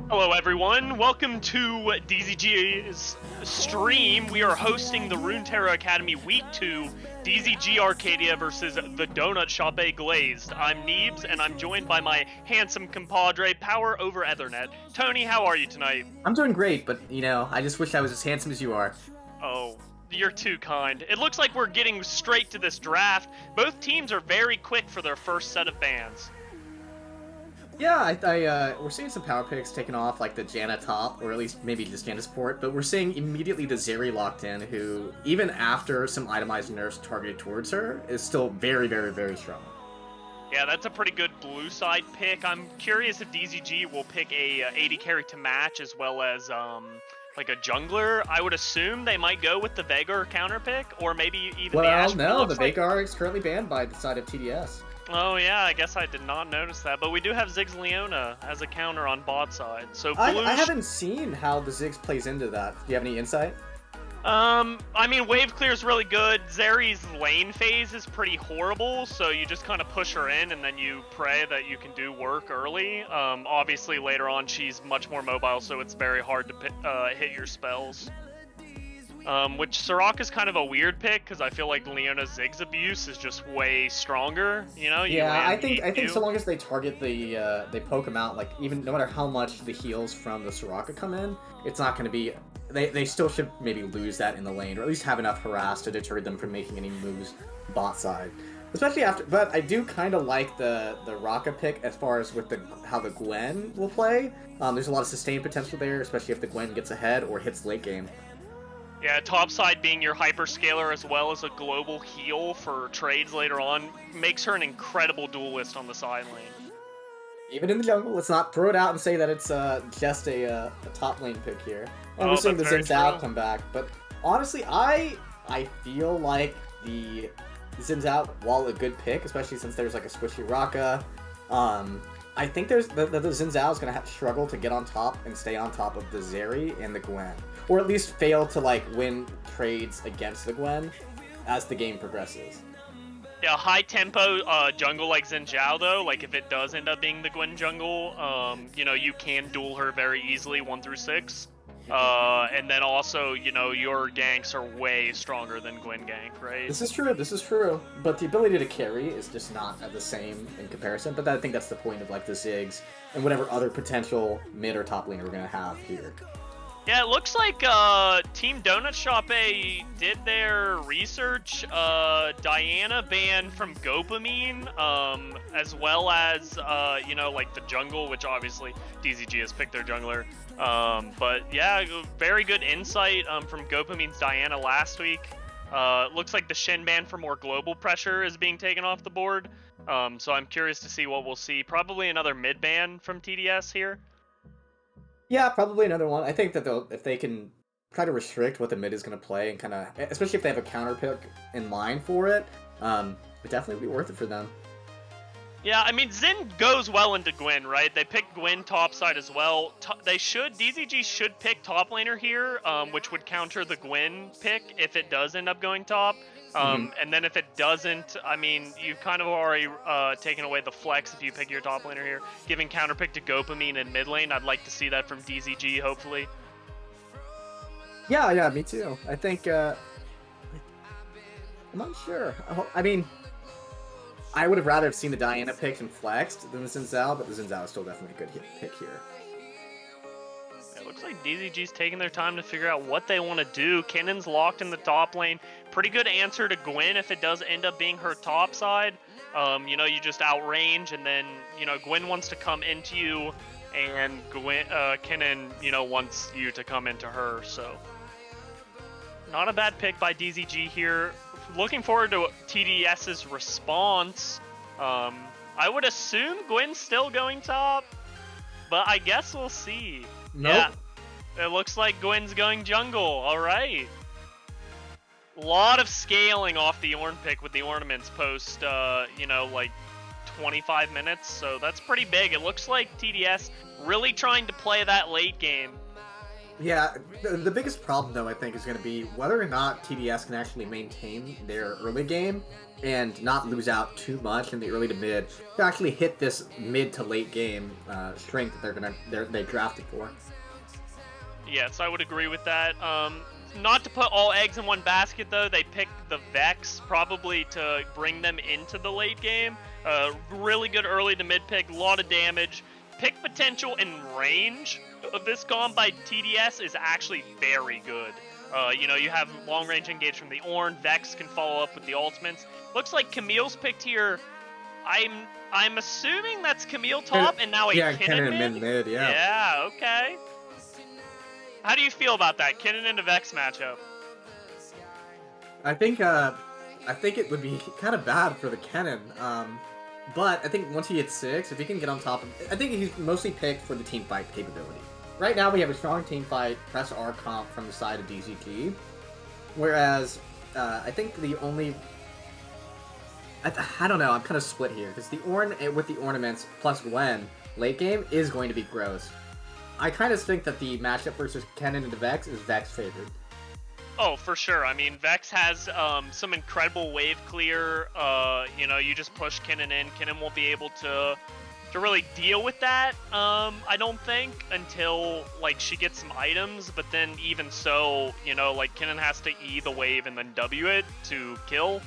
Hello everyone, welcome to DZG's stream. We are hosting the Runeterra Academy Week 2 DZG Arcadia versus the Donut Shop Glazed. I'm Neebs and I'm joined by my handsome compadre, Power over Ethernet. Tony, how are you tonight? I'm doing great, but I just wish I was as handsome as you are. Oh, you're too kind. It looks like we're getting straight to this draft. Both teams are very quick for their first set of bans. Yeah, we're seeing some power picks taken off, like the Janna top, or at least maybe just Janna support, but we're seeing immediately the Zeri locked in, who, even after some itemized nerfs targeted towards her, is still very, very, very strong. Yeah, that's a pretty good blue side pick. I'm curious if DZG will pick a AD carry to match as well as like a jungler. I would assume they might go with the Veigar counter pick, or maybe even the Ashe. Well, no, the Veigar is currently banned by the side of TDS. Oh yeah, I guess I did not notice that, but we do have Ziggs Leona as a counter on bot side. So I haven't seen how the Ziggs plays into that. Do you have any insight? I mean, wave clear is really good. Zeri's lane phase is pretty horrible, so you just kind of push her in and then you pray that you can do work early. Obviously later on she's much more mobile, so it's very hard to hit your spells. Which Soraka's kind of a weird pick because I feel like Leona's Ziggs abuse is just way stronger. You know? I think so long as they target they poke them out. Like even no matter how much the heals from the Soraka come in, it's not going to be. They still should maybe lose that in the lane, or at least have enough harass to deter them from making any moves bot side. Especially after, but I do kind of like the Raka pick as far as with how the Gwen will play. There's a lot of sustained potential there, especially if the Gwen gets ahead or hits late game. Yeah, topside being your hyperscaler as well as a global heal for trades later on makes her an incredible duelist on the side lane. Even in the jungle, let's not throw it out and say that it's just a top lane pick here. And we're seeing the Xin Zhao come back, but honestly, I feel like the Xin Zhao, while a good pick, especially since there's like a squishy Raka, I think there's the Xin Zhao is gonna struggle to get on top and stay on top of the Zeri and the Gwen, or at least fail to like win trades against the Gwen as the game progresses. Yeah, high tempo jungle like Xin Zhao though, like if it does end up being the Gwen jungle, you can duel her very easily 1 through 6. And then also, your ganks are way stronger than Gwen gank, right? This is true. But the ability to carry is just not the same in comparison. But I think that's the point of like the Ziggs and whatever other potential mid or top laner we're gonna have here. Yeah, it looks like Team Donut Shop did their research. Diana banned from Gopamine, as well as, like the jungle, which obviously DZG has picked their jungler. But yeah, very good insight from Gopamine's Diana last week. Looks like the Shen ban for more global pressure is being taken off the board. So I'm curious to see what we'll see. Probably another mid ban from TDS here. Yeah, probably another one. I think that if they can try to restrict what the mid is going to play and kind of, especially if they have a counter pick in mind for it, it'd definitely be worth it for them. Yeah, I mean, Xin goes well into Gwen, right? They picked Gwen topside as well. DZG should pick top laner here, which would counter the Gwen pick if it does end up going top. And then if it doesn't, I mean, you've kind of already taken away the flex if you pick your top laner here. Giving counterpick to Gopamine in mid lane, I'd like to see that from DZG, hopefully. Yeah, me too. I think, I'm not sure. I mean, I would have rather have seen the Diana picked and flexed than the Xin Zhao, but the Xin Zhao is still definitely a good pick here. It looks like DZG's taking their time to figure out what they want to do. Kennen's locked in the top lane. Pretty good answer to Gwen if it does end up being her top side. You just outrange, and then, Gwen wants to come into you, and Kennen, wants you to come into her, so. Not a bad pick by DZG here. Looking forward to TDS's response. I would assume Gwen's still going top, but I guess we'll see. Nope. Yeah, it looks like Gwen's going jungle. All right. Lot of scaling off the Ornn pick with the ornaments post, like 25 minutes. So that's pretty big. It looks like TDS really trying to play that late game. Yeah, the biggest problem though I think is going to be whether or not TDS can actually maintain their early game and not lose out too much in the early to mid to actually hit this mid to late game strength that they drafted for. Yes, I would agree with that. Not to put all eggs in one basket though, they picked the Vex probably to bring them into the late game. Really good early to mid pick, a lot of damage. Pick potential and range of this comp by TDS is actually very good. You know, you have long range engage from the Ornn, Vex can follow up with the ultimates. Looks like Camille's picked here. I'm assuming that's Camille top and now a Kinnan mid, yeah. Yeah, okay. How do you feel about that Kinnan and a Vex matchup? I think it would be kind of bad for the Kennen. But I think once he hits 6, if he can get on top of... I think he's mostly picked for the team fight capability. Right now we have a strong team fight, press R comp from the side of DZG. Whereas, I think the only... I don't know, I'm kind of split here. Because the Ornn with the ornaments plus Gwen late game is going to be gross. I kind of think that the matchup versus Kennen and Vex is Vex favored. Oh, for sure. I mean, Vex has some incredible wave clear. You know, you just push Kinnan in. Kinnan won't be able to really deal with that, I don't think, until, like, she gets some items. But then even so, you know, like, Kinnan has to E the wave and then W it to kill.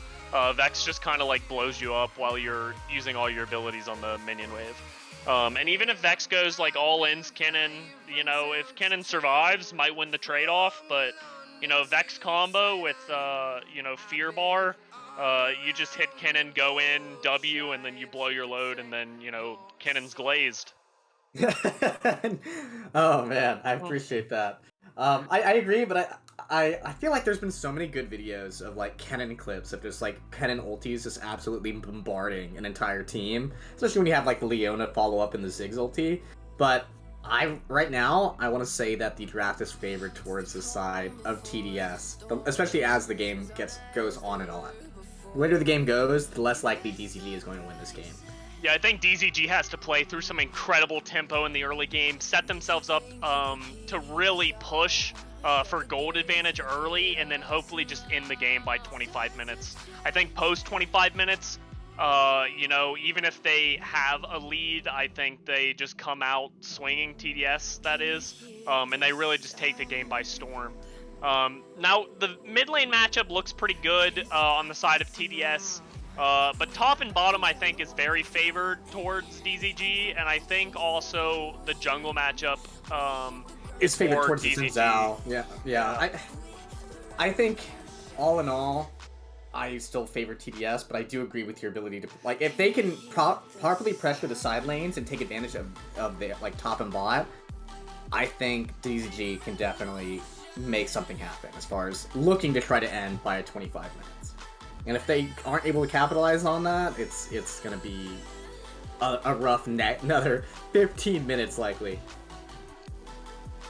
Vex just kind of, like, blows you up while you're using all your abilities on the minion wave. And even if Vex goes, like, all-ins Kinnan, you know, if Kinnan survives, might win the trade-off, but... You know, Vex combo with, you know, Fear Bar, you just hit Kinnan, go in, W, and then you blow your load, and then, you know, Kennan's glazed. Oh, man, I appreciate that. I agree, but I feel like there's been so many good videos of, like, Kennen clips of just, like, Kennen ultis just absolutely bombarding an entire team, especially when you have, like, Leona follow up in the Ziggs ulti, but... right now, I want to say that the draft is favored towards the side of TDS, especially as the game goes on and on. The later the game goes, the less likely DZG is going to win this game. Yeah, I think DZG has to play through some incredible tempo in the early game, set themselves up to really push for gold advantage early, and then hopefully just end the game by 25 minutes. I think post 25 minutes, you know, even if they have a lead, I think they just come out swinging, TDS, that is, and they really just take the game by storm. Now, the mid lane matchup looks pretty good on the side of TDS, but top and bottom, I think, is very favored towards DZG, and I think also the jungle matchup is favored towards DZG. Zhao. Yeah. I think, all in all, I still favor TDS, but I do agree with your ability to, like, if they can properly pressure the side lanes and take advantage of the, like, top and bot, I think DZG can definitely make something happen as far as looking to try to end by 25 minutes. And if they aren't able to capitalize on that, it's gonna be a rough another 15 minutes likely.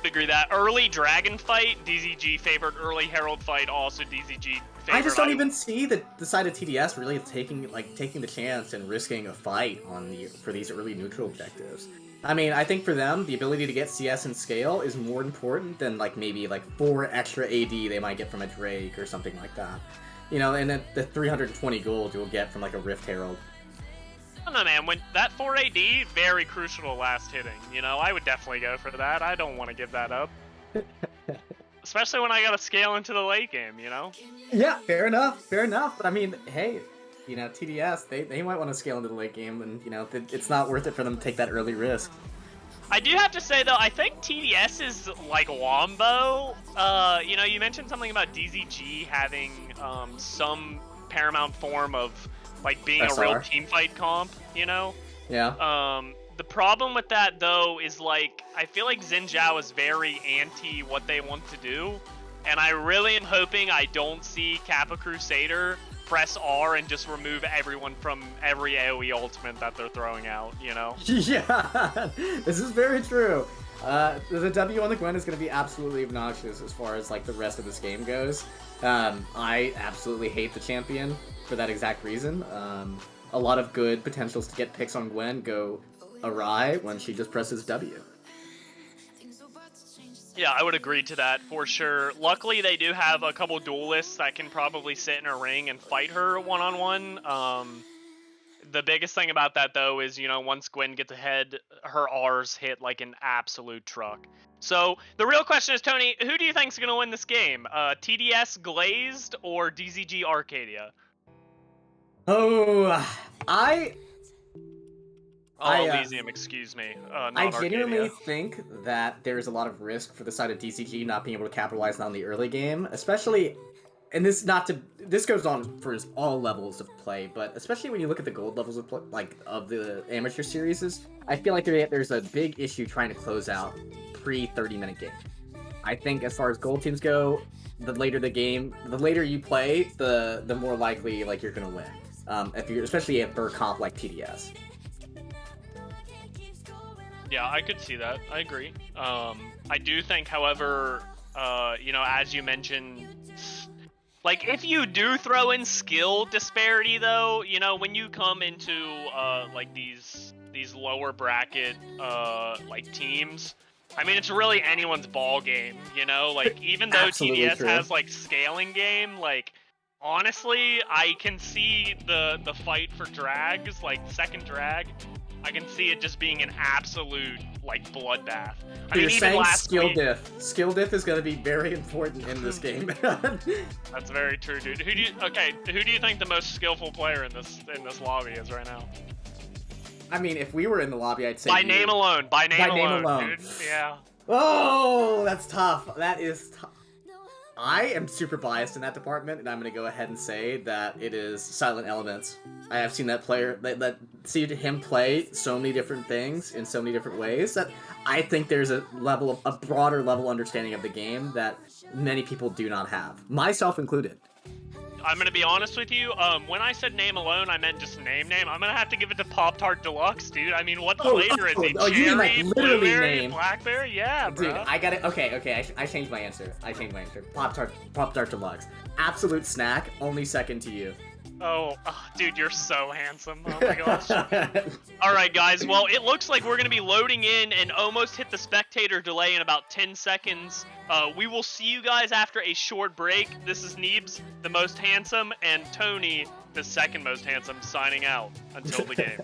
Agree that early dragon fight, DZG favored. Early herald fight, also DZG favored. I just don't even see the side of TDS really taking the chance and risking a fight for these early neutral objectives. I mean, I think for them, the ability to get CS and scale is more important than, like, maybe, like, 4 extra AD they might get from a Drake or something like that. You know, and then the 320 gold you'll get from, like, a Rift Herald. I don't know, man. When that 4 AD, very crucial to last hitting. You know, I would definitely go for that. I don't want to give that up. Especially when I gotta scale into the late game, you know? Yeah, fair enough. But I mean, hey, you know, TDS, they might want to scale into the late game, and, you know, it's not worth it for them to take that early risk. I do have to say, though, I think TDS is like Wombo. You know, you mentioned something about DZG having some paramount form of, like, being SR. a real teamfight comp, you know? Yeah. The problem with that, though, is, like, I feel like Xin Zhao is very anti what they want to do, and I really am hoping I don't see Kappa Crusader press R and just remove everyone from every AoE ultimate that they're throwing out, you know? Yeah, this is very true. The W on the Gwen is going to be absolutely obnoxious as far as, like, the rest of this game goes. I absolutely hate the champion for that exact reason. A lot of good potentials to get picks on Gwen go awry when she just presses W. Yeah, I would agree to that for sure. Luckily, they do have a couple duelists that can probably sit in a ring and fight her one-on-one. The biggest thing about that, though, is, once Gwen gets ahead, her R's hit like an absolute truck. So, the real question is, Tony, who do you think's going to win this game? TDS Glazed or DZG Arcadia? Oh, Elysium, excuse me, I not genuinely Arcadia. think that there's a lot of risk for the side of DCG not being able to capitalize on the early game, especially, and this goes on for all levels of play, but especially when you look at the gold levels of play, like of the amateur series, I feel like there's a big issue trying to close out pre-30-minute game. I think as far as gold teams go, the later you play, the more likely like you're gonna win. If you're especially for a comp like TDS. Yeah, I could see that. I agree. I do think, however, as you mentioned, like, if you do throw in skill disparity, though, when you come into, like, these lower bracket, like, teams, I mean, it's really anyone's ball game, Like, even though TDS true. has, like, scaling game, like, honestly, I can see the fight for drags, like, second drag, I can see it just being an absolute, like, bloodbath. I mean, even last skill week... diff. Skill diff is going to be very important in this game. That's very true, dude. Who do you think the most skillful player in this lobby is right now? I mean, if we were in the lobby, I'd say By name alone. By name alone, dude. Yeah. Oh, that's tough. That is tough. I am super biased in that department, and I'm going to go ahead and say that it is Silent Elements. I have seen that player, see him play so many different things in so many different ways that I think there's a broader level understanding of the game that many people do not have, myself included. I'm gonna be honest with you. When I said name alone, I meant just name. I'm gonna have to give it to Pop-Tart Deluxe, dude. I mean, what flavor is he? You mean like literally blueberry, name? Blackberry? Yeah, bro. Dude, I got it. Okay. I changed my answer. Pop-Tart Deluxe. Absolute snack. Only second to you. Oh, dude, you're so handsome. Oh my gosh. Alright, guys, well, it looks like we're going to be loading in and almost hit the spectator delay in about 10 seconds. We will see you guys after a short break. This is Neebs, the most handsome, and Tony, the second most handsome, signing out until the game.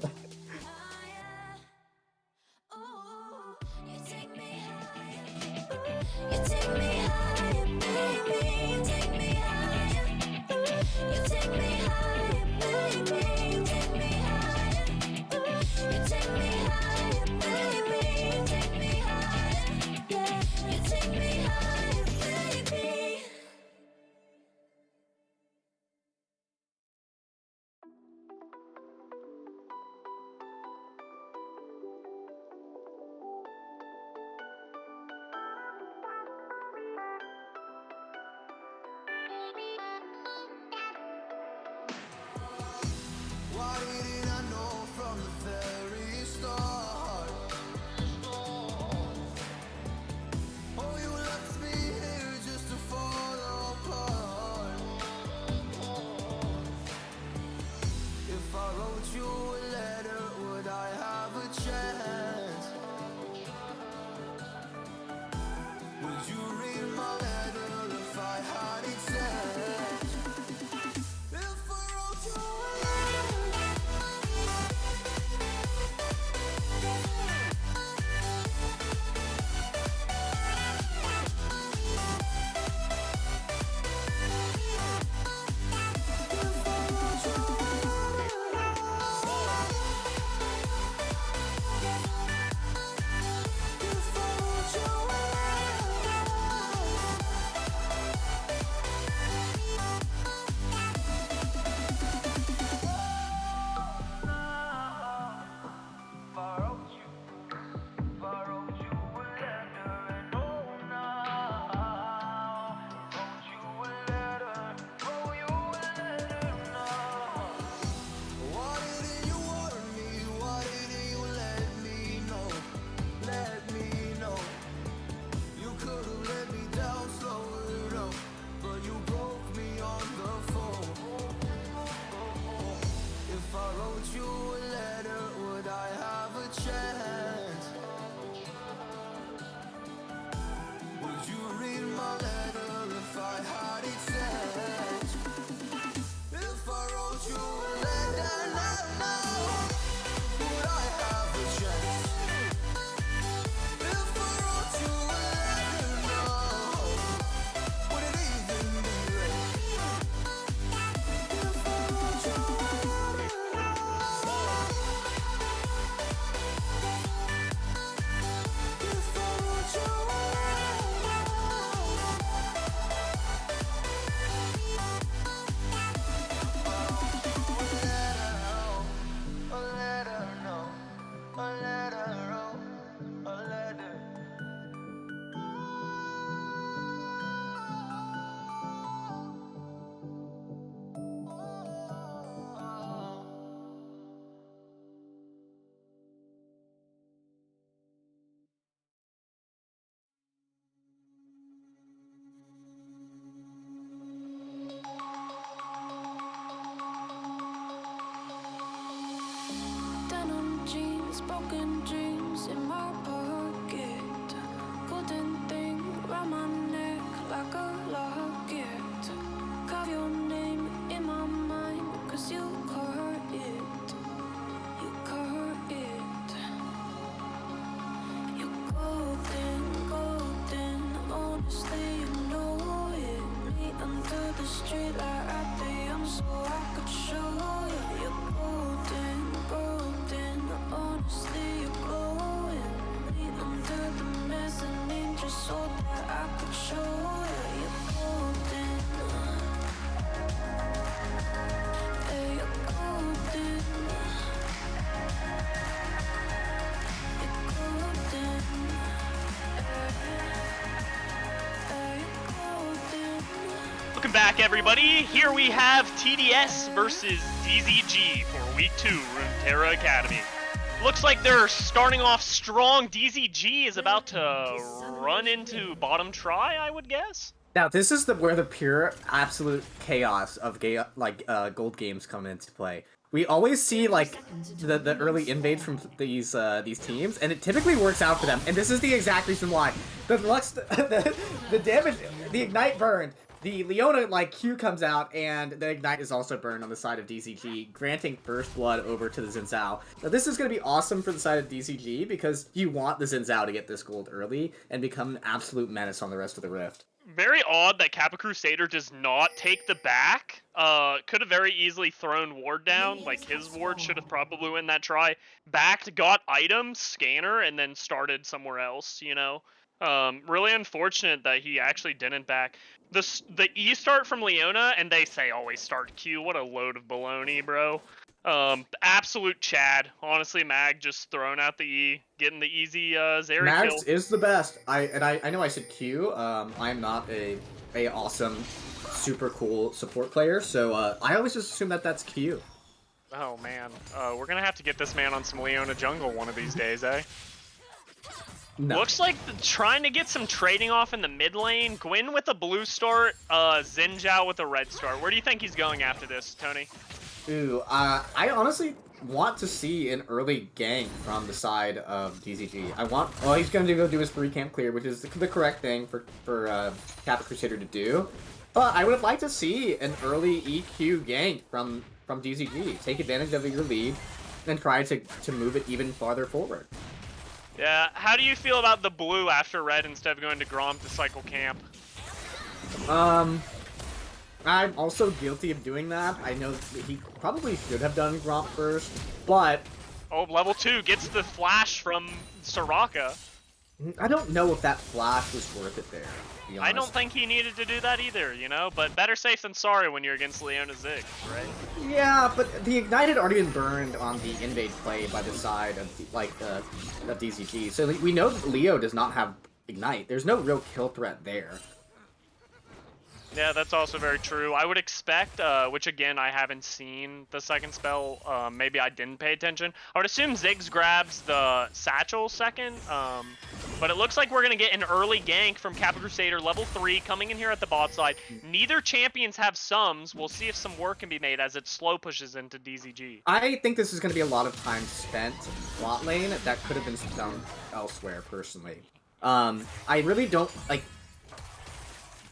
broken dreams in my pocket. Golden thing round my neck like a locket. Carve your name in my mind, cause you caught it. You caught it. You're golden, golden. Honestly, you know it. Me under the street light at the young, so I could show you. You're golden, golden. Honestly, you're glowing. Me under the mezzanine, just so that I could show you. You're golden. Hey, you're golden. You're golden. Hey, you're golden. Welcome back, everybody. Here we have TDS versus DZG for Week 2, Runeterra Academy. Looks like they're starting off strong. DZG is about to run into bottom try, I would guess. Now this is where the pure absolute chaos of gold games come into play. We always see like the early invades from these teams, and it typically works out for them. And this is the exact reason why the damage, the ignite burned. The Leona Q comes out, and the ignite is also burned on the side of DZG, granting first blood over to the Xin Zhao. Now this is going to be awesome for the side of DZG because you want the Xin Zhao to get this gold early and become an absolute menace on the rest of the Rift. Very odd that Kappa Crusader does not take the back. Could have very easily thrown ward down. Like, his ward should have probably won that try. Backed, got items, scanner, and then started somewhere else, you know? Really unfortunate that he actually didn't back. The E start from Leona, and they say always start Q. What a load of baloney, bro. Absolute Chad. Honestly, Mag just throwing out the E, getting the easy Zeri Mags kill. is the best. I know I said Q. I'm not a awesome, super cool support player, so I always just assume that that's Q. Oh man, we're gonna have to get this man on some Leona jungle one of these days, eh? No. Looks like trying to get some trading off in the mid lane. Gwyn with a blue start, Xin Zhao with a red start. Where do you think he's going after this, Tony? Ooh, I honestly want to see an early gank from the side of DZG. Well, he's going to go do his 3-camp clear, which is the correct thing for Kappa Crusader to do. But I would like to see an early EQ gank from DZG. Take advantage of your lead and try to move it even farther forward. Yeah, how do you feel about the blue after red instead of going to Grom to cycle camp? I'm also guilty of doing that. I know that he probably should have done Gromp first, but... Oh, level 2 gets the flash from Soraka. I don't know if that flash was worth it there, to be honest. I don't think he needed to do that either, you know? But better safe than sorry when you're against Leona Ziggs, right? Yeah, but the Ignite had already been burned on the invade play by the side of, of DZG. So we know that Leo does not have Ignite. There's no real kill threat there. Yeah, that's also very true. I would expect, which again, I haven't seen the second spell. Maybe I didn't pay attention. I would assume Ziggs grabs the Satchel second. But it looks like we're going to get an early gank from Kappa Crusader, level 3, coming in here at the bot side. Neither champions have sums. We'll see if some work can be made as it slow pushes into DZG. I think this is going to be a lot of time spent bot lane that could have been done elsewhere, personally. I really don't,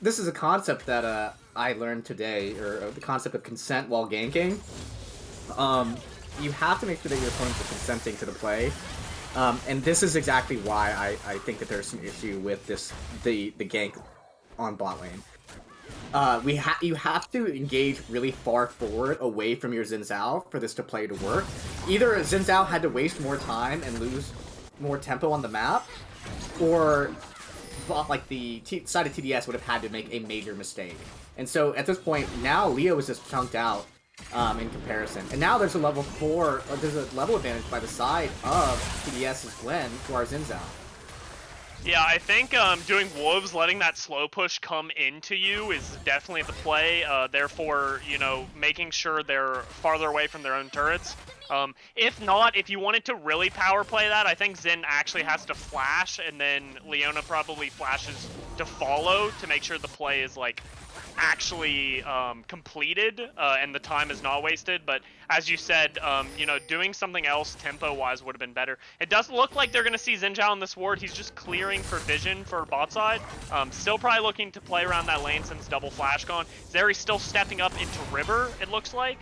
this is a concept that I learned today, or the concept of consent while ganking. You have to make sure that your opponents are consenting to the play. And this is exactly why I think that there's some issue with the gank on bot lane. You have to engage really far forward away from your Xin Zhao for this to play to work. Either Xin Zhao had to waste more time and lose more tempo on the map, or the side of TDS would have had to make a major mistake. And so at this point, now Leo is just chunked out in comparison. And now there's a level 4, there's a level advantage by the side of TDS's Gwen to our Xin Zhao. Yeah, I think doing Wolves, letting that slow push come into you is definitely the play. Therefore, you know, making sure they're farther away from their own turrets. If not, if you wanted to really power play that, I think Zen actually has to flash, and then Leona probably flashes to follow to make sure the play is like actually completed and the time is not wasted. But as you said, you know, doing something else tempo-wise would have been better. It doesn't look like they're going to see Xin Zhao on this ward. He's just clearing for vision for bot side. Still probably looking to play around that lane since double flash gone. Zeri's still stepping up into river, it looks like.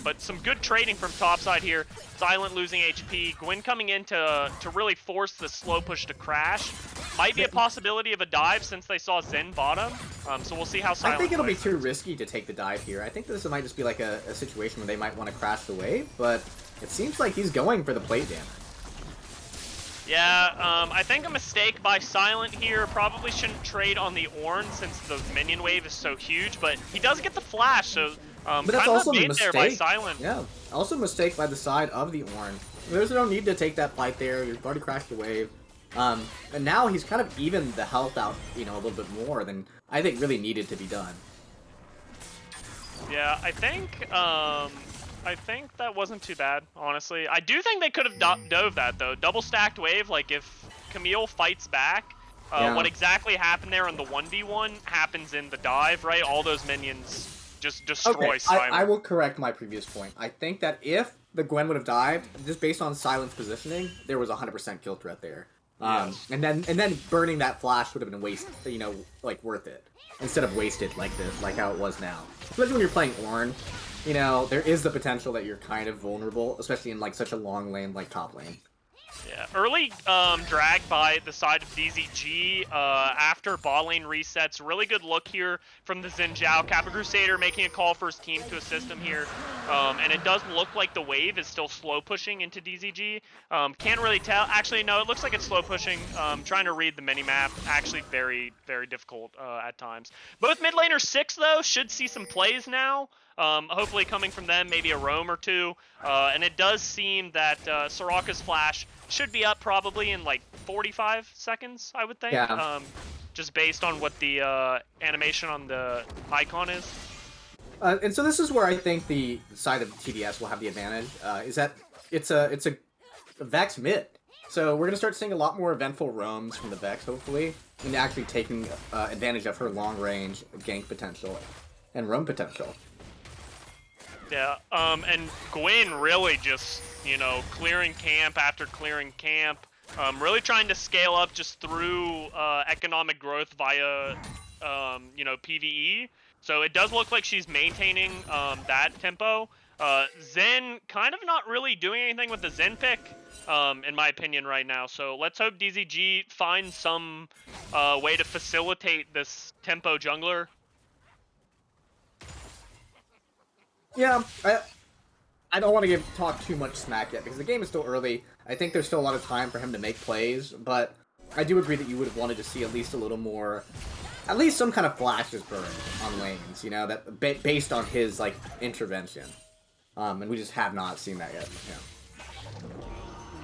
But some good trading from top side here. Silent losing HP. Gwyn coming in to really force the slow push to crash. Might be a possibility of a dive since they saw Zen bottom. So we'll see how Silent I think it'll be plays too this. risky to take the dive here. I think this might just be like a situation where they might want to crash the wave, but it seems like he's going for the plate damage. Yeah, I think a mistake by Silent here. Probably shouldn't trade on the Ornn since the minion wave is so huge, but he does get the flash, so But that's kind also of a a bait mistake. there by Silent. Yeah, also a mistake by the side of the Ornn. There's no need to take that fight there. You've already crashed the wave. And now he's kind of evened the health out, you know, a little bit more than I think really needed to be done. Yeah, I think that wasn't too bad, honestly. I do think they could have dove that, though. Double stacked wave, like if Camille fights back, Yeah. what exactly happened there on the 1v1 happens in the dive, right? All those minions just destroy Okay, Silent. I will correct my previous point. I think that if the Gwen would have dived, just based on Silent's positioning, there was 100% kill threat there. Yes. And then burning that flash would have been you know, like worth it instead of wasted like this, like how it was now. Especially when you're playing Ornn, you know, there is the potential that you're kind of vulnerable, especially in like such a long lane like top lane. Yeah, early drag by the side of DZG after bot lane resets. Really good look here from the Xin Zhao. Kappa Crusader making a call for his team to assist him here. And it does look like the wave is still slow pushing into DZG. Can't really tell. Actually, no, it looks like it's slow pushing. Trying to read the minimap. Actually very, very difficult at times. Both mid laners 6, though, should see some plays now. Hopefully coming from them, maybe a roam or two. And it does seem that Soraka's flash should be up probably in like 45 seconds, I would think. Yeah. Just based on what the animation on the icon is. And so this is where I think the side of TDS will have the advantage, is that it's a Vex mid. So we're going to start seeing a lot more eventful roams from the Vex, hopefully, and actually taking advantage of her long-range gank potential and roam potential. Yeah, and Gwyn really just, you know, clearing camp after clearing camp. Really trying to scale up just through economic growth via, you know, PvE. So it does look like she's maintaining that tempo. Zen kind of not really doing anything with the Zen pick, in my opinion, right now. So let's hope DZG finds some way to facilitate this tempo jungler. Yeah, I don't want to talk too much smack yet, because the game is still early. I think there's still a lot of time for him to make plays, but I do agree that you would have wanted to see at least a little more, at least some kind of flashes burned on lanes, you know, that based on his, like, intervention. And we just have not seen that yet.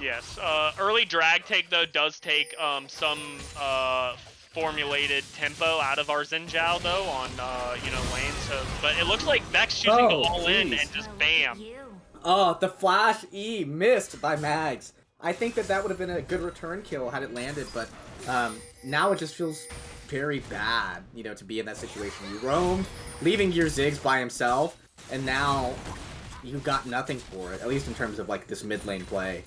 Yeah. Yes, early drag take, though, does take some formulated tempo out of our Xin Zhao, though, on, you know, lanes. So, but it looks like Vex choosing to all in and just bam. Oh, the flash E missed by Mags. I think that would have been a good return kill had it landed, but now it just feels very bad, you know, to be in that situation. You roamed, leaving your Ziggs by himself, and now you got nothing for it, at least in terms of, like, this mid lane play.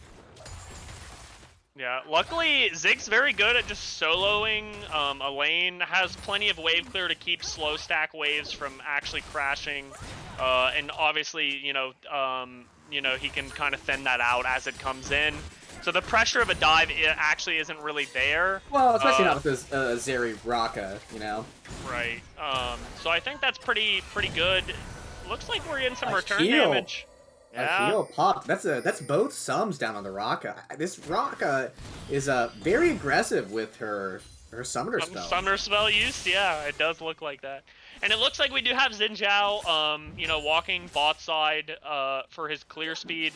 Yeah, luckily Zig's very good at just soloing a lane, has plenty of wave clear to keep slow stack waves from actually crashing, and obviously, you know, he can kind of thin that out as it comes in. So the pressure of a dive actually isn't really there. Well, especially not with this Zeri Raka, you know. Right. So I think that's pretty good. Looks like we're getting some return heal. damage. A Yeah. heal popped. That's both sums down on the Raka. This Raka is very aggressive with her summoner spell. Summoner spell use, yeah, it does look like that. And it looks like we do have Xin Zhao, you know, walking bot side for his clear speed.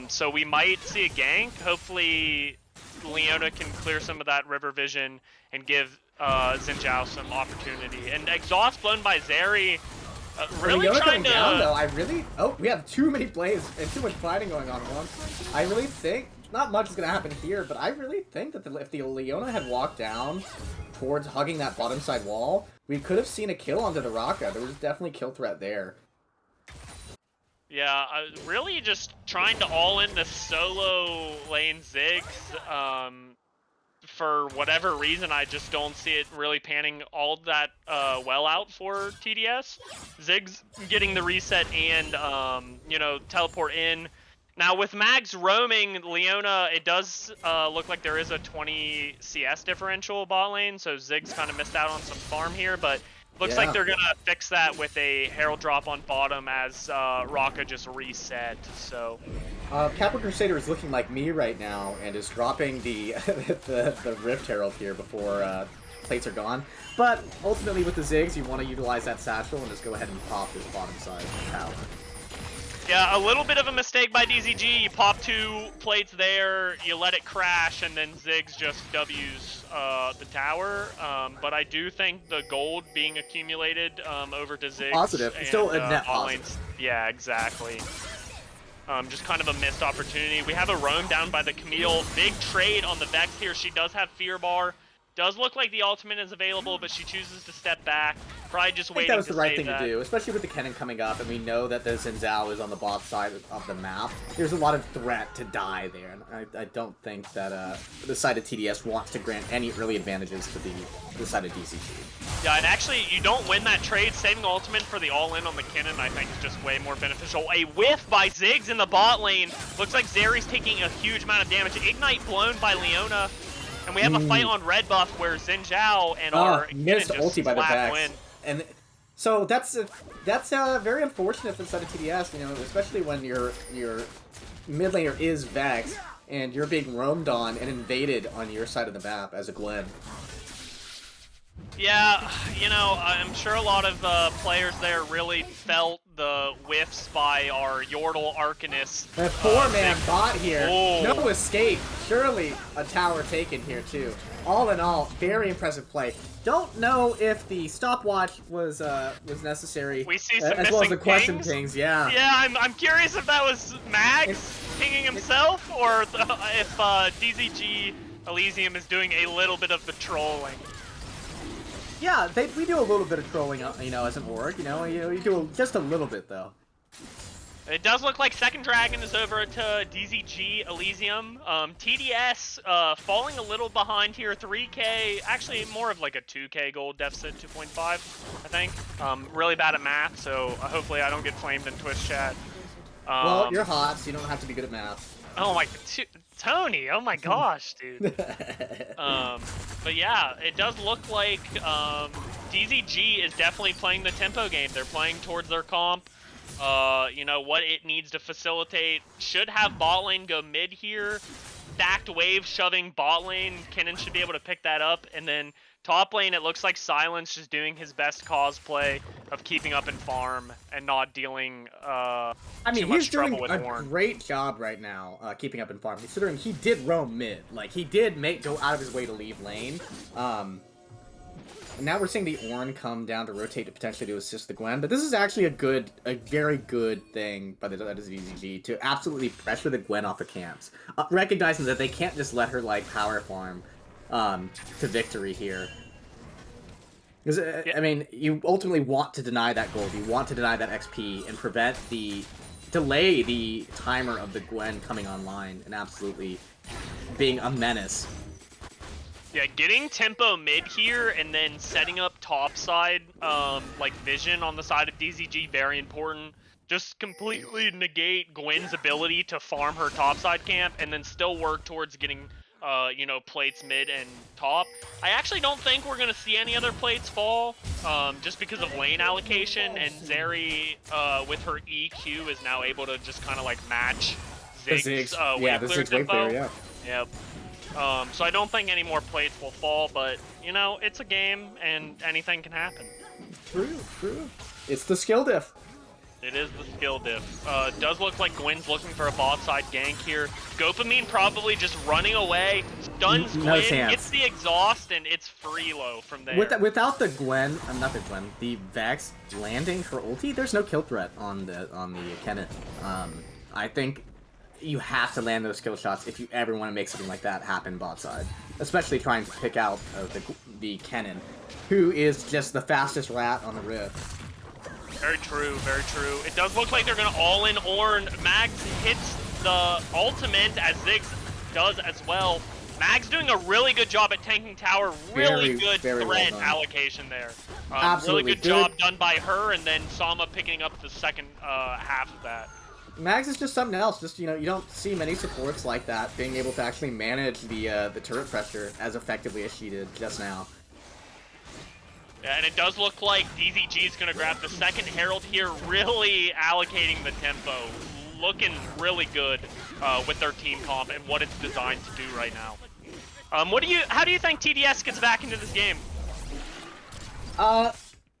So we might see a gank. Hopefully Leona can clear some of that river vision and give Xin Zhao some opportunity. And exhaust blown by Zeri. Really Leona trying coming to... down, though, Oh, we have too many plays and too much fighting going on at once. I really think... Not much is going to happen here, but I really think that if the Leona had walked down towards hugging that bottom side wall, we could have seen a kill onto the Raka. There was definitely kill threat there. Yeah, really just trying to all-in the solo lane Ziggs. For whatever reason, I just don't see it really panning all that well out for TDS. Ziggs getting the reset and, you know, teleport in. Now, with Mags roaming Leona, it does look like there is a 20 CS differential bot lane, so Ziggs kind of missed out on some farm here, but looks like they're going to fix that with a Herald drop on bottom as Raka just reset, so... Kappa Crusader is looking like me right now and is dropping the the Rift Herald here before plates are gone. But ultimately with the Ziggs, you want to utilize that satchel and just go ahead and pop this bottom side tower. Yeah, a little bit of a mistake by DZG. You pop 2 plates there, you let it crash, and then Ziggs just W's the tower. But I do think the gold being accumulated over to Ziggs... Positive. And, still a net positive. lanes, yeah, exactly. Just kind of a missed opportunity. We have a roam down by the Camille. Big trade on the Vex here. She does have Fear Bar. Does look like the ultimate is available, but she chooses to step back. Probably just waiting to I think that was the right thing that. to do, especially with the Kennen coming up, and we know that the Xin Zhao is on the bot side of the map. There's a lot of threat to die there, and I don't think that the side of TDS wants to grant any early advantages to the side of DZG. Yeah, and actually, you don't win that trade. Saving ultimate for the all-in on the Kennen, I think, is just way more beneficial. A whiff by Ziggs in the bot lane. Looks like Zeri's taking a huge amount of damage. Ignite blown by Leona. And we have a fight on red buff where Xin Zhao and our missed ulti by the Vex. win. And so that's very unfortunate for the side of TDS, you know, especially when your mid laner is Vex and you're being roamed on and invaded on your side of the map as a Gwen. Yeah, you know, I'm sure a lot of players there really felt the whiffs by our Yordle Arcanist. That four-man bot here. Oh. No escape. Surely a tower taken here, too. All in all, very impressive play. Don't know if the stopwatch was necessary. We see some as well as the missing question pings. pings, yeah. Yeah, I'm curious if that was Mags pinging himself or if DZG Elysium is doing a little bit of the trolling. Yeah, we do a little bit of trolling, you know, as an org. You know, you do just a little bit though. It does look like Second Dragon is over to DZG Elysium. TDS falling a little behind here, 3K, actually more of like a 2K gold deficit, 2.5, I think. Really bad at math, so hopefully I don't get flamed in Twitch chat. Well, you're hot, so you don't have to be good at math. Oh my, Tony, oh my gosh, dude. But yeah, it does look like DZG is definitely playing the tempo game. They're playing towards their comp. You know, what it needs to facilitate. Should have bot lane go mid here. Stacked wave shoving bot lane. Kennen should be able to pick that up. And then top lane, it looks like Silence just doing his best cosplay of keeping up in farm and not dealing too much trouble with Horn. He's doing a great job right now keeping up in farm, considering he did roam mid. Like, he did go out of his way to leave lane. And now we're seeing the Ornn come down to rotate to potentially to assist the Gwen, but this is actually a very good thing by the DZG to absolutely pressure the Gwen off the camps, recognizing that they can't just let her like power farm to victory here. Because I mean, you ultimately want to deny that gold, you want to deny that XP, and delay the timer of the Gwen coming online and absolutely being a menace. Yeah, getting tempo mid here and then setting up top side, like vision on the side of DZG, very important. Just completely negate Gwen's ability to farm her top side camp and then still work towards getting, you know, plates mid and top. I actually don't think we're going to see any other plates fall, just because of lane allocation, and Zeri, with her EQ, is now able to just kind of like match Ziggs' wave clear tempo. Yeah. Yep. So I don't think any more plates will fall, but, you know, it's a game, and anything can happen. True. It's the skill diff. It is the skill diff. Does look like Gwen's looking for a bot side gank here. Gopamine probably just running away, stuns No Gwen, chance. gets the exhaust, and it's free low from there. Without the Gwen, not the Gwen, the Vex landing her ulti, there's no kill threat on the Kennen. I think you have to land those kill shots if you ever want to make something like that happen bot side. Especially trying to pick out the Kennen, who is just the fastest rat on the Rift. Very true, very true. It does look like they're going to all-in Ornn. Mags hits the ultimate, as Ziggs does as well. Mags doing a really good job at tanking tower. Really good very threat well allocation there. Absolutely. Really good job done by her, and then Sama picking up the second half of that. Mags is just something else. Just, you know, you don't see many supports like that being able to actually manage the turret pressure as effectively as she did just now. Yeah, and it does look like DZG is going to grab the second Herald here, really allocating the tempo. Looking really good with their team comp and what it's designed to do right now. How do you think TDS gets back into this game?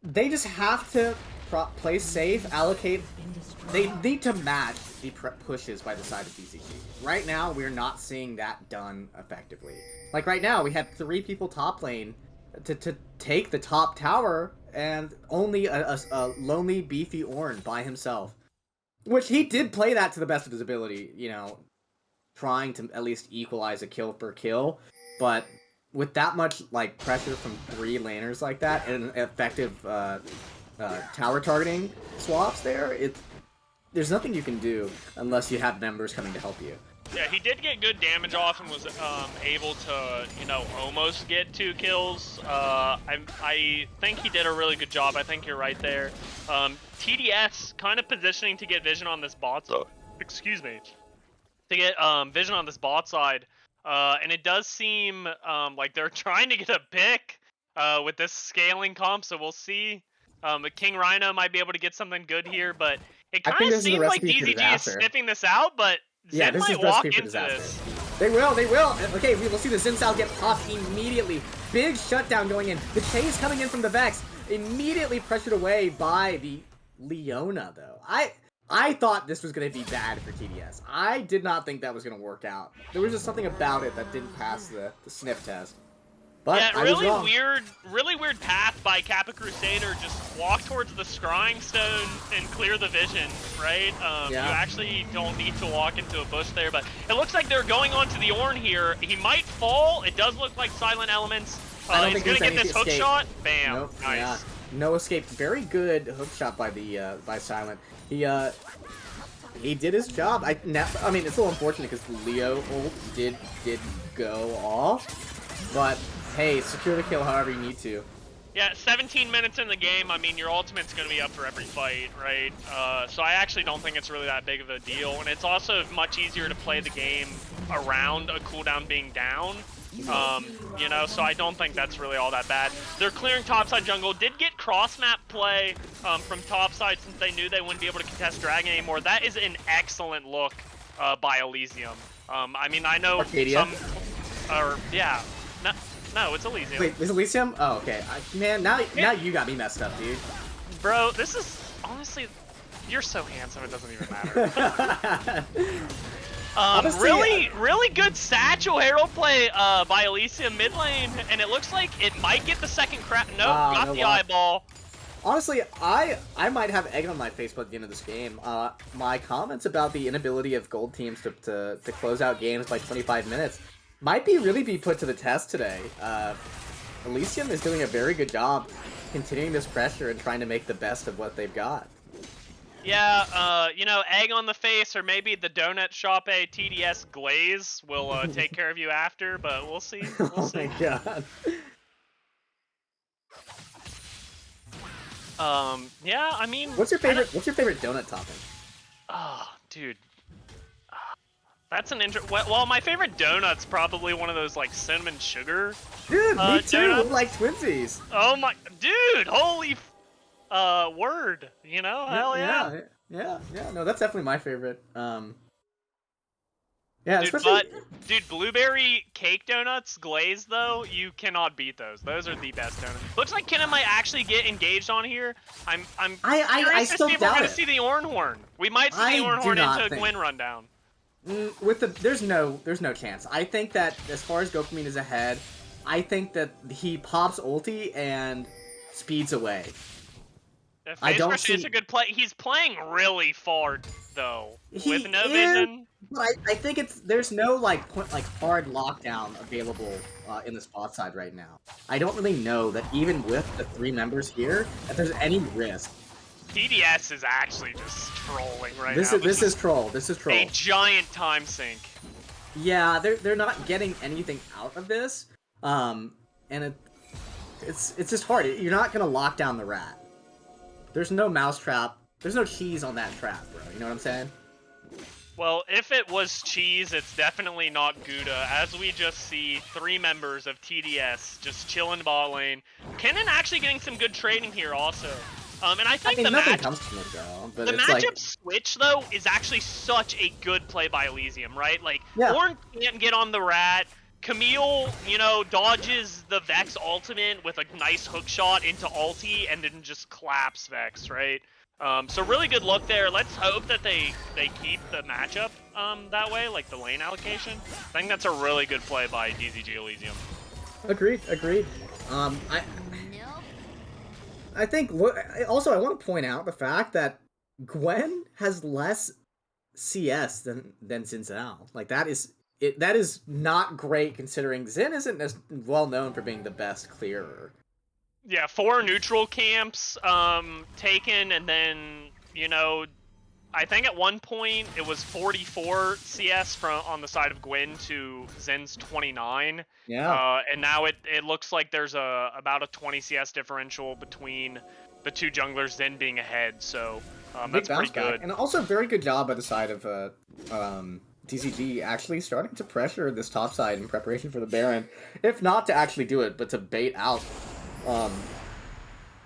They just have to play safe, allocate. They need to match the pushes by the side of DZG. Right now, we're not seeing that done effectively. Like right now, we had 3 people top lane to take the top tower, and only a lonely, beefy Ornn by himself. Which he did play that to the best of his ability, you know, trying to at least equalize a kill per kill. But with that much like pressure from 3 laners like that, and effective tower targeting swaps there's nothing you can do unless you have members coming to help you. Yeah, he did get good damage off and was able to, you know, almost get 2 kills. I think he did a really good job. I think you're right there. TDS kind of positioning to get vision on this bot side. Excuse me. To get vision on this bot side. And it does seem like they're trying to get a pick with this scaling comp, so we'll see. King Rhino might be able to get something good here, but it kind of seems like DZG is sniffing this out, but yeah, Zen this might is walk recipe for into disaster. this. They will. Okay, we will see the Xin Sao get popped immediately. Big shutdown going in. The chase coming in from the Vex, immediately pressured away by the Leona, though. I thought this was going to be bad for TDS. I did not think that was going to work out. There was just something about it that didn't pass the sniff test. But yeah, really weird path by Kappa Crusader. Just walk towards the scrying stone and clear the vision, right? Yeah. You actually don't need to walk into a bush there, but it looks like they're going on to the Ornn here. He might fall. It does look like Silent Elements. He's going to get this hook shot. Bam. Nope. Nice. Yeah. No escape. Very good hook shot by the by Silent. He did his job. I mean, it's a little unfortunate because the Leo ult did go off, but hey, secure the kill however you need to. Yeah, 17 minutes in the game. I mean, your ultimate's going to be up for every fight, right? So I actually don't think it's really that big of a deal, and it's also much easier to play the game around a cooldown being down. You know, so I don't think that's really all that bad. They're clearing topside jungle. Did get cross-map play from topside since they knew they wouldn't be able to contest Dragon anymore. That is an excellent look by Elysium. I mean, I know Arcadia? yeah. No, it's Elysium. Wait, is Elysium? Oh, okay. Man, now you got me messed up, dude. Bro, this is honestly, you're so handsome it doesn't even matter. Honestly, really good Satchel Herald play by Elysium mid lane, and it looks like it might get the second crack. Nope, got no the luck. eyeball. Honestly, I might have egg on my face by the end of this game. My comments about the inability of gold teams to close out games by 25 minutes might really be put to the test today. Elysium is doing a very good job continuing this pressure and trying to make the best of what they've got. Yeah, you know, egg on the face, or maybe the donut shop TDS Glaze will take care of you after, but we'll see. We'll see. My god. Yeah, I mean, What's your favorite donut topping? Oh, dude. That's an well, my favorite donut's probably one of those like cinnamon sugar. Dude, me too. Donuts. We're like twinsies. Oh my, dude! Holy, word. You know, hell yeah. Yeah. No, that's definitely my favorite. Yeah, Dude, especially. dude, blueberry cake donuts glazed though, you cannot beat those. Those are the best donuts. Looks like Kenan might actually get engaged on here. I'm I curious to still see if we're doubt gonna it. see the Ornhorn. We might see the I do Ornhorn into not a think. Gwyn rundown. With the there's no chance. I think that as far as Gokumin is ahead, I think that he pops ulti and speeds away. If I Phase don't Crush is see a good play. He's playing really far though, he with no is, vision. but I think there's no like hard lockdown available in the spot side right now. I don't really know that even with the 3 members here that there's any risk. TDS is actually just trolling right now. This is troll. This is troll. A giant time sink. Yeah, they're not getting anything out of this, and it's just hard. You're not gonna lock down the rat. There's no mousetrap. There's no cheese on that trap, bro. You know what I'm saying? Well, if it was cheese, it's definitely not Gouda, as we just see 3 members of TDS just chilling bot lane. Kenan actually getting some good trading here also. And I think nothing comes from it though. But the it's matchup like, switch though is actually such a good play by Elysium, right? Like yeah. Ornn can't get on the rat. Camille, you know, dodges the Vex ultimate with a nice hook shot into ulti and then just claps Vex, right? So really good look there. Let's hope that they keep the matchup that way, like the lane allocation. I think that's a really good play by DZG Elysium. Agreed. I think. Also, I want to point out the fact that Gwen has less CS than Xin Zhao. Like that is not great considering Xin isn't as well known for being the best clearer. Yeah, 4 neutral camps taken, and then, you know, I think at one point it was 44 CS on the side of Gwyn to Zen's 29. Yeah. And now it looks like there's about a 20 CS differential between the 2 junglers, Zen being ahead, so that's pretty good. And also very good job by the side of DZG actually starting to pressure this top side in preparation for the Baron. If not to actually do it, but to bait out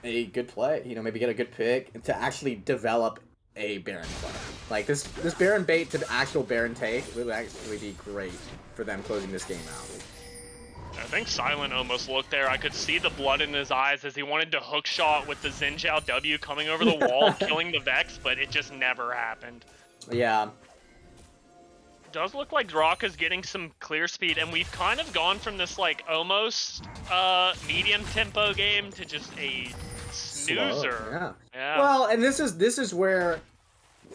a good play, you know, maybe get a good pick and to actually develop a Baron play. Like this Baron bait to the actual Baron take would actually be great for them closing this game out. I think Silent almost looked there. I could see the blood in his eyes as he wanted to hook shot with the Xin Zhao W coming over the wall, killing the Vex, but it just never happened. Yeah. Does look like Raka's getting some clear speed, and we've kind of gone from this like almost medium tempo game to just a snoozer. Yeah. Well, and this is where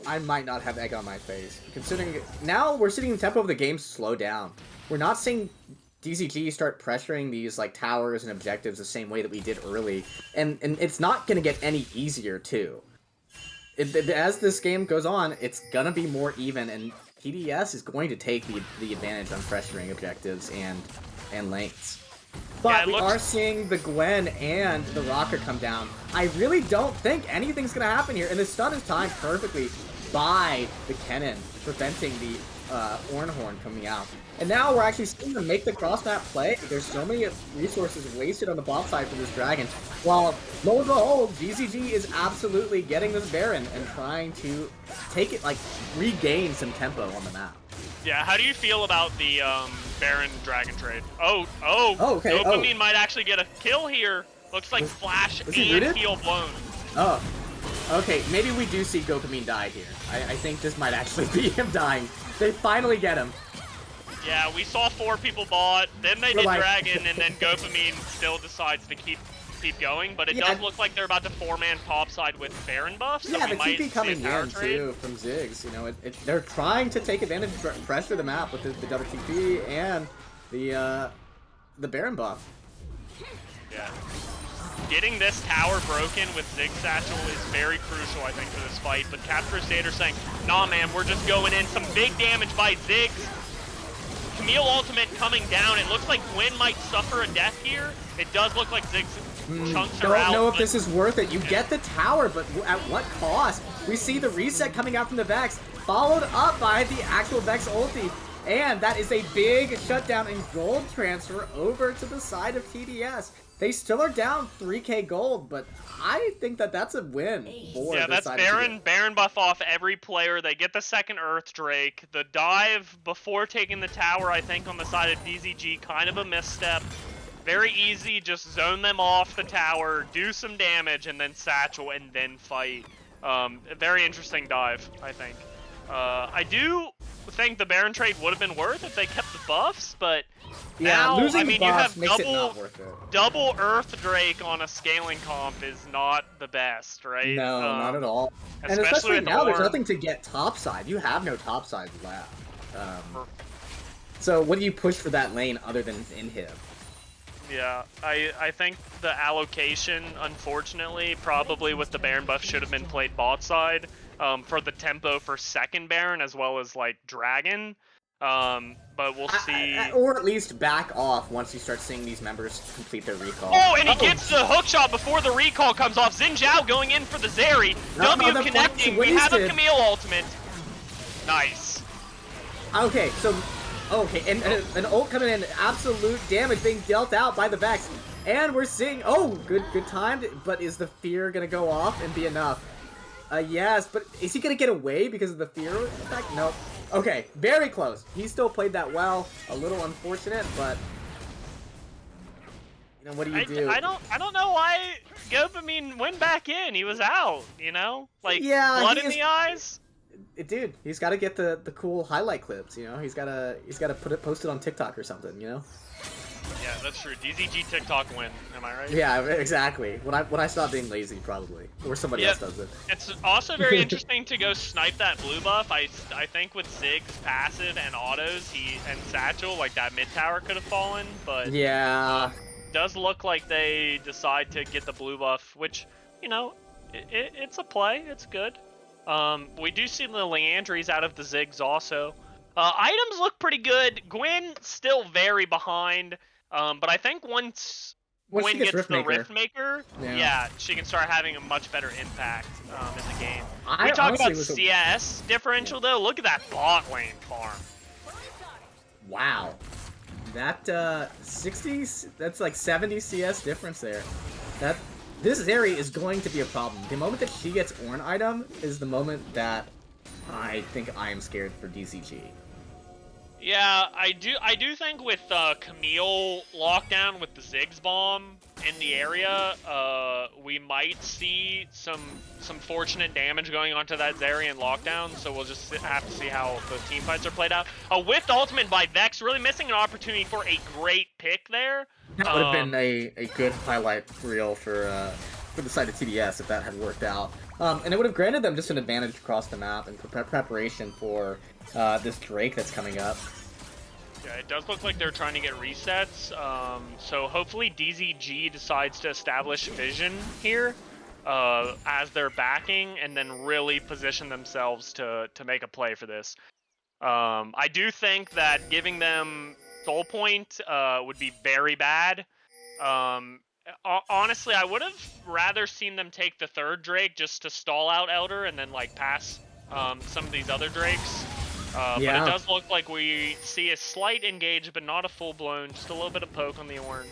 I might not have egg on my face, considering now we're seeing the tempo of the game slow down. We're not seeing DZG start pressuring these like towers and objectives the same way that we did early, and it's not gonna get any easier too. As this game goes on, it's gonna be more even, and TDS is going to take the advantage on pressuring objectives and lanes. But we are seeing the Gwen and the Rocker come down. I really don't think anything's going to happen here, and the stun is timed perfectly by the Kennen, preventing the Ornhorn coming out. And now we're actually seeing them make the cross-map play. There's so many resources wasted on the bot side for this dragon. While, lo and behold, DZG is absolutely getting this Baron and trying to take it, like, regain some tempo on the map. Yeah, how do you feel about the Baron Dragon trade? Oh, okay. Dopamine might actually get a kill here. Looks like Flash and heal blown. Oh, okay, maybe we do see Dopamine die here. I think this might actually be him dying. They finally get him. Yeah, we saw 4 people bought, then they did Dragon, and then Dopamine still decides to keep going, but it does look like they're about to 4-man top side with Baron buff, so we might see a coming power in trade. too from Ziggs. You know, they're trying to take advantage, pressure the map with the double TP and the Baron buff. Yeah. Getting this tower broken with Ziggs Satchel is very crucial, I think, for this fight, but Cap Crusader saying, nah man, we're just going in. Some big damage by Ziggs. Camille ultimate coming down. It looks like Gwyn might suffer a death here. It does look like Ziggs chunks her out. Don't know if this is worth it. You get the tower, but at what cost? We see the reset coming out from the Vex, followed up by the actual Vex ulti. And that is a big shutdown and gold transfer over to the side of TDS. They still are down 3k gold, but I think that that's a win for Yeah, this that's side of Baron. TDS. Baron buff off every player. They get the second Earth Drake. The dive before taking the tower, I think, on the side of DZG, kind of a misstep. Very easy, just zone them off the tower, do some damage, and then satchel, and then fight. A very interesting dive, I think. I do think the Baron trade would have been worth if they kept the buffs, but Yeah, now, losing I mean, the you buffs have makes it not worth it. double Earth Drake on a scaling comp is not the best, right? No, not at all. And Especially especially with now, there's Ornn. nothing to get topside. You have no topside left. So what do you push for that lane other than inhib? Yeah, I think the allocation, unfortunately, probably with the Baron buff should have been played bot side for the tempo for second Baron as well as like Dragon. But we'll see. Or at least back off once you start seeing these members complete their recall. Oh, and he gets the hook shot before the recall comes off. Xin Zhao going in for the Zeri. W connecting. We have a Camille ultimate. Nice. Okay, so and an ult coming in, absolute damage being dealt out by the Vex, and we're seeing good timed. But is the fear gonna go off and be enough? Yes, but is he gonna get away because of the fear effect? Nope. Okay, very close. He still played that well. A little unfortunate, but you know what do you do? I don't know why Gopamine went back in. He was out. You know, like blood in the eyes. Dude, he's got to get the cool highlight clips. You know, he's got to post it on TikTok or something. You know. Yeah, that's true. DZG TikTok win. Am I right? Yeah, exactly. When I stop being lazy, probably, or somebody else does it. It's also very interesting to go snipe that blue buff. I think with Zig's passive and autos, and Satchel, like that mid tower could have fallen, but yeah, does look like they decide to get the blue buff, which, you know, it's a play. It's good. We do see the Leandries out of the Ziggs also. Items look pretty good. Gwen still very behind. But I think once Gwen gets the Riftmaker, yeah, she can start having a much better impact in the game. We talk about CS differential though. Look at that bot lane farm. Wow, that 60. That's like 70 CS difference there. This Zeri is going to be a problem. The moment that she gets Ornn item is the moment that I think I am scared for DZG. Yeah, I do think with Camille lockdown with the Ziggs bomb in the area, we might see some fortunate damage going onto that Zeri in lockdown, so we'll just have to see how the team fights are played out. With ultimate by Vex, really missing an opportunity for a great pick there. That would have been a good highlight reel for the side of TDS if that had worked out. And it would have granted them just an advantage across the map and preparation for this Drake that's coming up. Yeah, it does look like they're trying to get resets. So hopefully DZG decides to establish vision here as they're backing and then really position themselves to make a play for this. I do think that giving them Soul Point would be very bad. Honestly, I would have rather seen them take the third Drake just to stall out Elder and then like pass some of these other Drakes. But it does look like we see a slight engage, but not a full-blown, just a little bit of poke on the Ornn.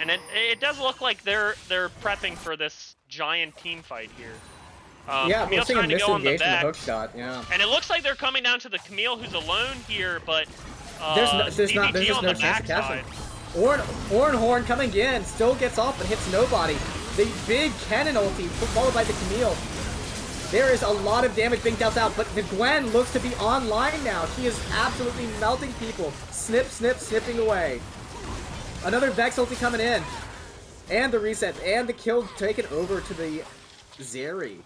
And it does look like they're prepping for this giant team fight here. Yeah, Camille's we're seeing a trying to go on the misengage in the hook Vex. shot, yeah. And it looks like they're coming down to the Camille who's alone here, but there's just no chance to catch him. Ornn Horn coming in, still gets off but hits nobody. The big cannon ulti followed by the Camille. There is a lot of damage being dealt out, but the Gwen looks to be online now. She is absolutely melting people. Snip, snip, snipping away. Another Vex ulti coming in. And the reset, and the kill taken over to the Zeri.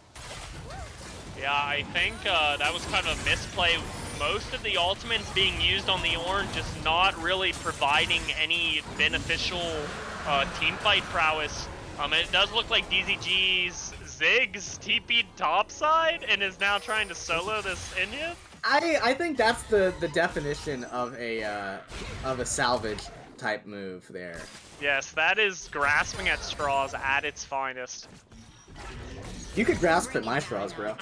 Yeah, I think that was kind of a misplay. Most of the ultimates being used on the Ornn, just not really providing any beneficial teamfight prowess. It does look like DZG's Ziggs TP'd topside and is now trying to solo this Inhib. I think that's the definition of a salvage type move there. Yes, that is grasping at straws at its finest. You could grasp at my straws, bro.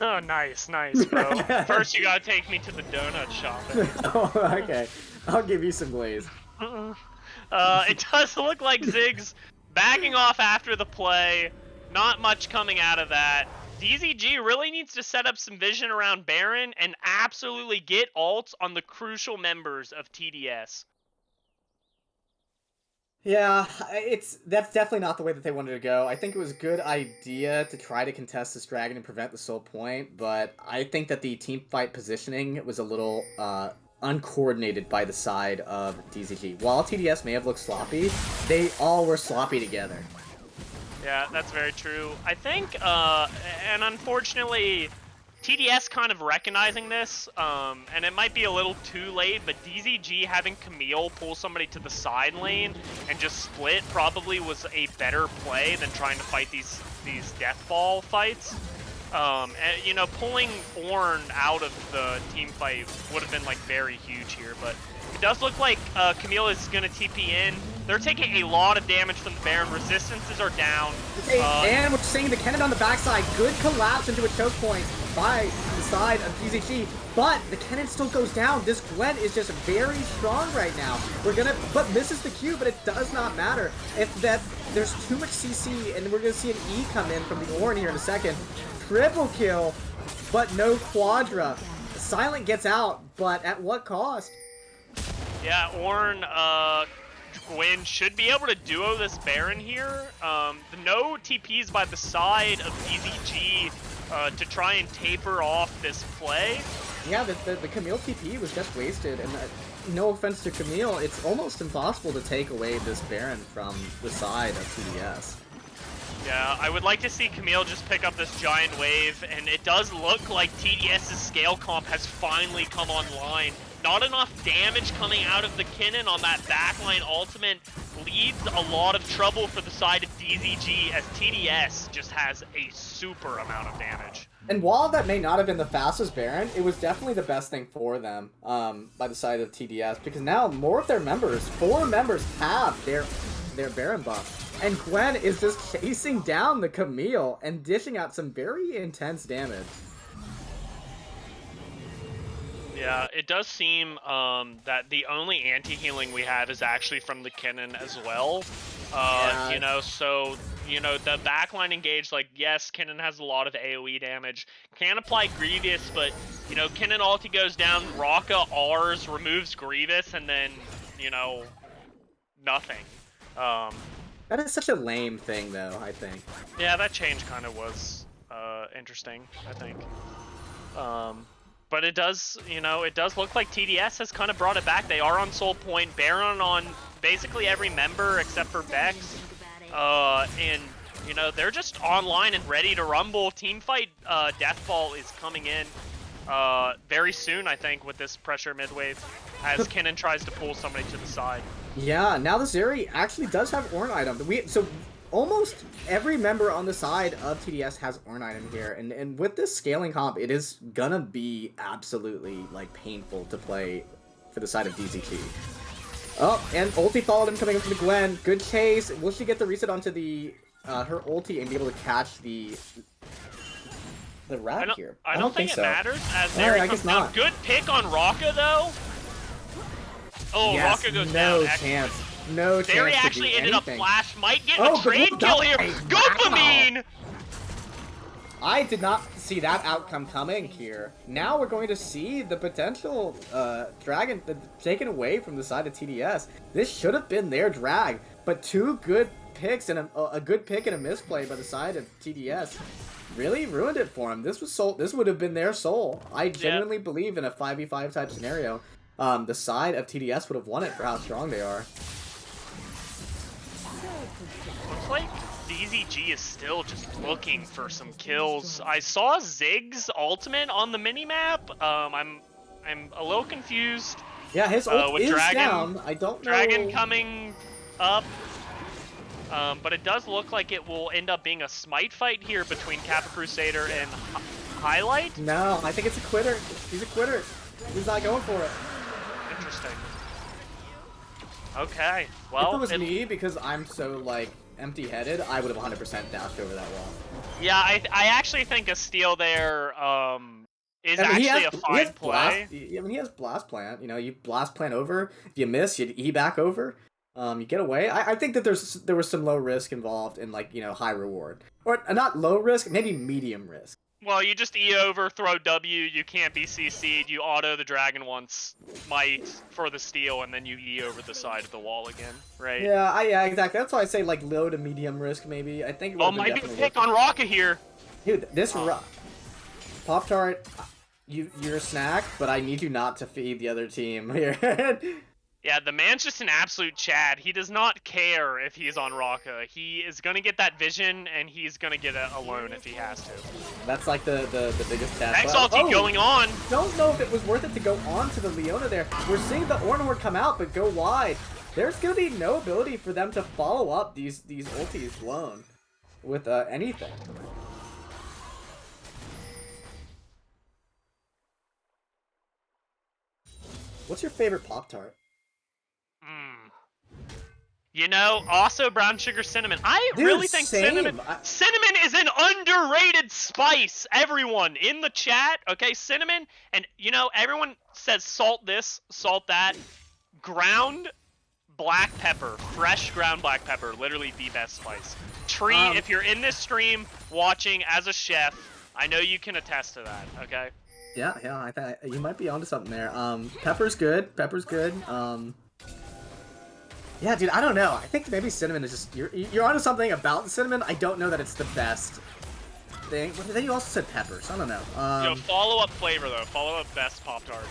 Oh, nice, bro. First, you gotta take me to the donut shop. Oh, okay. I'll give you some glaze. It does look like Ziggs backing off after the play. Not much coming out of that. DZG really needs to set up some vision around Baron and absolutely get ults on the crucial members of TDS. Yeah, that's definitely not the way that they wanted to go. I think it was a good idea to try to contest this dragon and prevent the soul point, but I think that the team fight positioning was a little uncoordinated by the side of DZG. While TDS may have looked sloppy, they all were sloppy together. Yeah, that's very true. I think, and unfortunately, TDS kind of recognizing this, and it might be a little too late, but DZG having Camille pull somebody to the side lane and just split probably was a better play than trying to fight these death ball fights. And, you know, pulling Ornn out of the team fight would have been like very huge here, but it does look like Camille is going to TP in. They're taking a lot of damage from the Baron. Resistances are down. And we're seeing the Kennen on the backside. Good collapse into a choke point by the side of DZG. But the Kennen still goes down. This Gwen is just very strong right now. But misses the Q, but it does not matter. There's too much CC, and we're gonna see an E come in from the Ornn here in a second. Triple kill, but no Quadra. Silent gets out, but at what cost? Yeah, Ornn, Gwen should be able to duo this Baron here. No TPs by the side of DZG to try and taper off this play. Yeah, the Camille TP was just wasted, and no offense to Camille, it's almost impossible to take away this Baron from the side of TDS. Yeah, I would like to see Camille just pick up this giant wave, and it does look like TDS's scale comp has finally come online. Not enough damage coming out of the Kennen on that backline ultimate leads a lot of trouble for the side of DZG, as TDS just has a super amount of damage. And while that may not have been the fastest Baron, it was definitely the best thing for them by the side of TDS, because now more of their members, 4 members, have their Baron buff. And Gwen is just chasing down the Camille and dishing out some very intense damage. Yeah, it does seem that the only anti-healing we have is actually from the Kennen as well. Yeah. You know, so, you know, the backline engage, like, yes, Kennen has a lot of AoE damage. Can apply Grievous, but, you know, Kennen ulti goes down, Raka R's, removes Grievous, and then, you know, nothing. That is such a lame thing, though, I think. Yeah, that change kind of was interesting, I think. But it does, you know, it does look like TDS has kind of brought it back. They are on Soul Point, Baron on basically every member except for Vex. And, you know, they're just online and ready to rumble. Teamfight Deathball is coming in very soon, I think, with this pressure midwave, as Kennen tries to pull somebody to the side. Yeah, now the Zeri actually does have Ornn item. So almost every member on the side of TDS has Ornn item here, and with this scaling comp, it is gonna be absolutely like painful to play for the side of DZG. Oh, and ulti followed him coming up from the Gwen. Good chase. Will she get the reset onto the her ulti and be able to catch the rat here? I don't think it so. matters, as Alright, Zeri I comes guess down. not. Good pick on Raka, though. Oh, Yes, Raka goes no down. chance. No chance. Zeri to actually do ended up anything. flash. Might get Oh, a trade but kill look here. at- Dopamine! I did not see that outcome coming here. Now we're going to see the potential dragon taken away from the side of TDS. This should have been their drag, but 2 good picks and a good pick and a misplay by the side of TDS really ruined it for him. This would have been their soul. I genuinely believe in a 5v5 type scenario, the side of TDS would have won it for how strong they are. Looks like DZG is still just looking for some kills. I saw Ziggs ultimate on the minimap. I'm a little confused. Yeah, his ult with is Dragon, down. I don't know. Dragon coming up. But it does look like it will end up being a smite fight here between Kappa Crusader and Highlight. No, I think it's a quitter. He's a quitter. He's not going for it. Interesting. Okay, well, if it was me, because I'm so like empty-headed, I would have 100% dashed over that wall. Yeah, I actually think a steal there is actually a fine play. I mean, he has blast plant. You know, you blast plant over. If you miss, you E back over. You get away. I think that there was some low risk involved in like high reward, or not low risk, maybe medium risk. Well, you just E over, throw W, you can't be CC'd, you auto the dragon once, might for the steal, and then you E over the side of the wall again, right? Yeah, exactly. That's why I say like low to medium risk maybe. I think. Oh, might be a pick on Rocka here. Dude, this Pop-Tart, you're a snack, but I need you not to feed the other team here. Yeah, the man's just an absolute Chad. He does not care if he's on Rocka. He is gonna get that vision, and he's gonna get it alone if he has to. That's like the biggest test. X ulti going on. Don't know if it was worth it to go on to the Leona there. We're seeing the Ornhorde come out, but go wide. There's gonna be no ability for them to follow up these ultis blown with anything. What's your favorite Pop-Tart? You know, also brown sugar cinnamon. I really think cinnamon is an underrated spice. Everyone in the chat, okay, cinnamon, and everyone says salt this, salt that. Ground black pepper, fresh ground black pepper, literally the best spice. Tree, if you're in this stream watching as a chef, I know you can attest to that, okay? Yeah, I think you might be onto something there. Pepper's good. Yeah, dude, I don't know. I think maybe cinnamon is just you're onto something about the cinnamon. I don't know that it's the best thing. But then you also said pepper, so I don't know. Follow-up flavor though. Follow-up best Pop-Tart.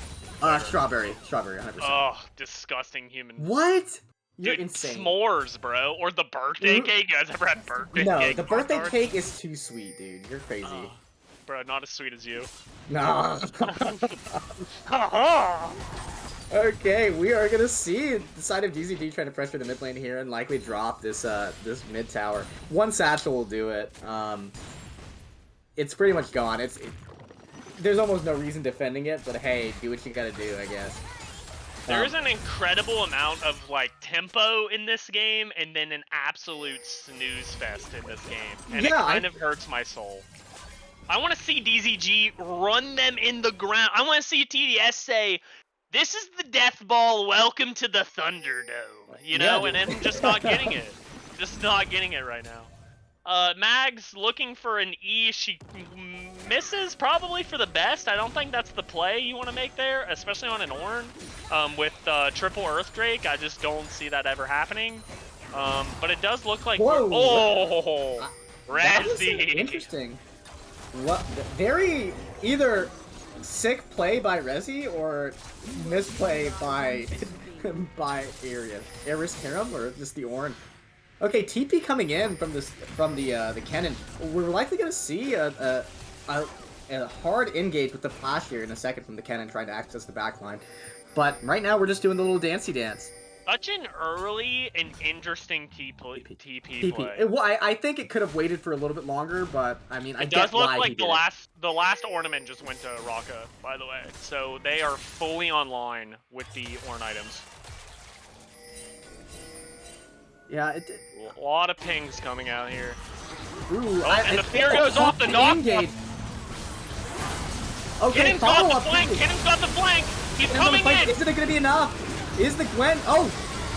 Strawberry, 100%. Oh, disgusting human. What? You're Dude, insane. S'mores, bro, or the birthday cake. You guys ever had birthday cake? No, the birthday cake is too sweet, dude. You're crazy. Bro, not as sweet as you. No. Okay, we are gonna see the side of DZG trying to pressure the mid lane here and likely drop this this mid tower. One satchel will do it. It's pretty much gone. There's almost no reason defending it, but hey, do what you gotta do, I guess. There's an incredible amount of like tempo in this game, and then an absolute snooze fest in this game, and it kind of hurts my soul. I want to see DZG run them in the ground. I want to see TDS say, "This is the death ball. Welcome to the Thunderdome." And then just not getting it. Just not getting it right now. Mags looking for an E. She misses probably for the best. I don't think that's the play you want to make there, especially on an Ornn. With triple Earth Drake, I just don't see that ever happening. But it does look like Resi. That was interesting. What? Very either sick play by Resi or misplay by Aris Karam or just the Ornn. Okay, TP coming in from the cannon. We're likely gonna see a hard engage with the flash here in a second from the cannon trying to access the backline. But right now we're just doing the little dancey dance. Such an early and interesting TP play. Well, I think it could have waited for a little bit longer, but I mean, it does look like the last ornament just went to Rocka, by the way. So they are fully online with the Ornn items. Yeah, a lot of pings coming out here. Ooh, and the fear goes off the knock. Okay, Kinnon's got the flank. Kinnon's got the flank. He's coming in. Isn't it gonna be enough? Is the Gwen? Oh,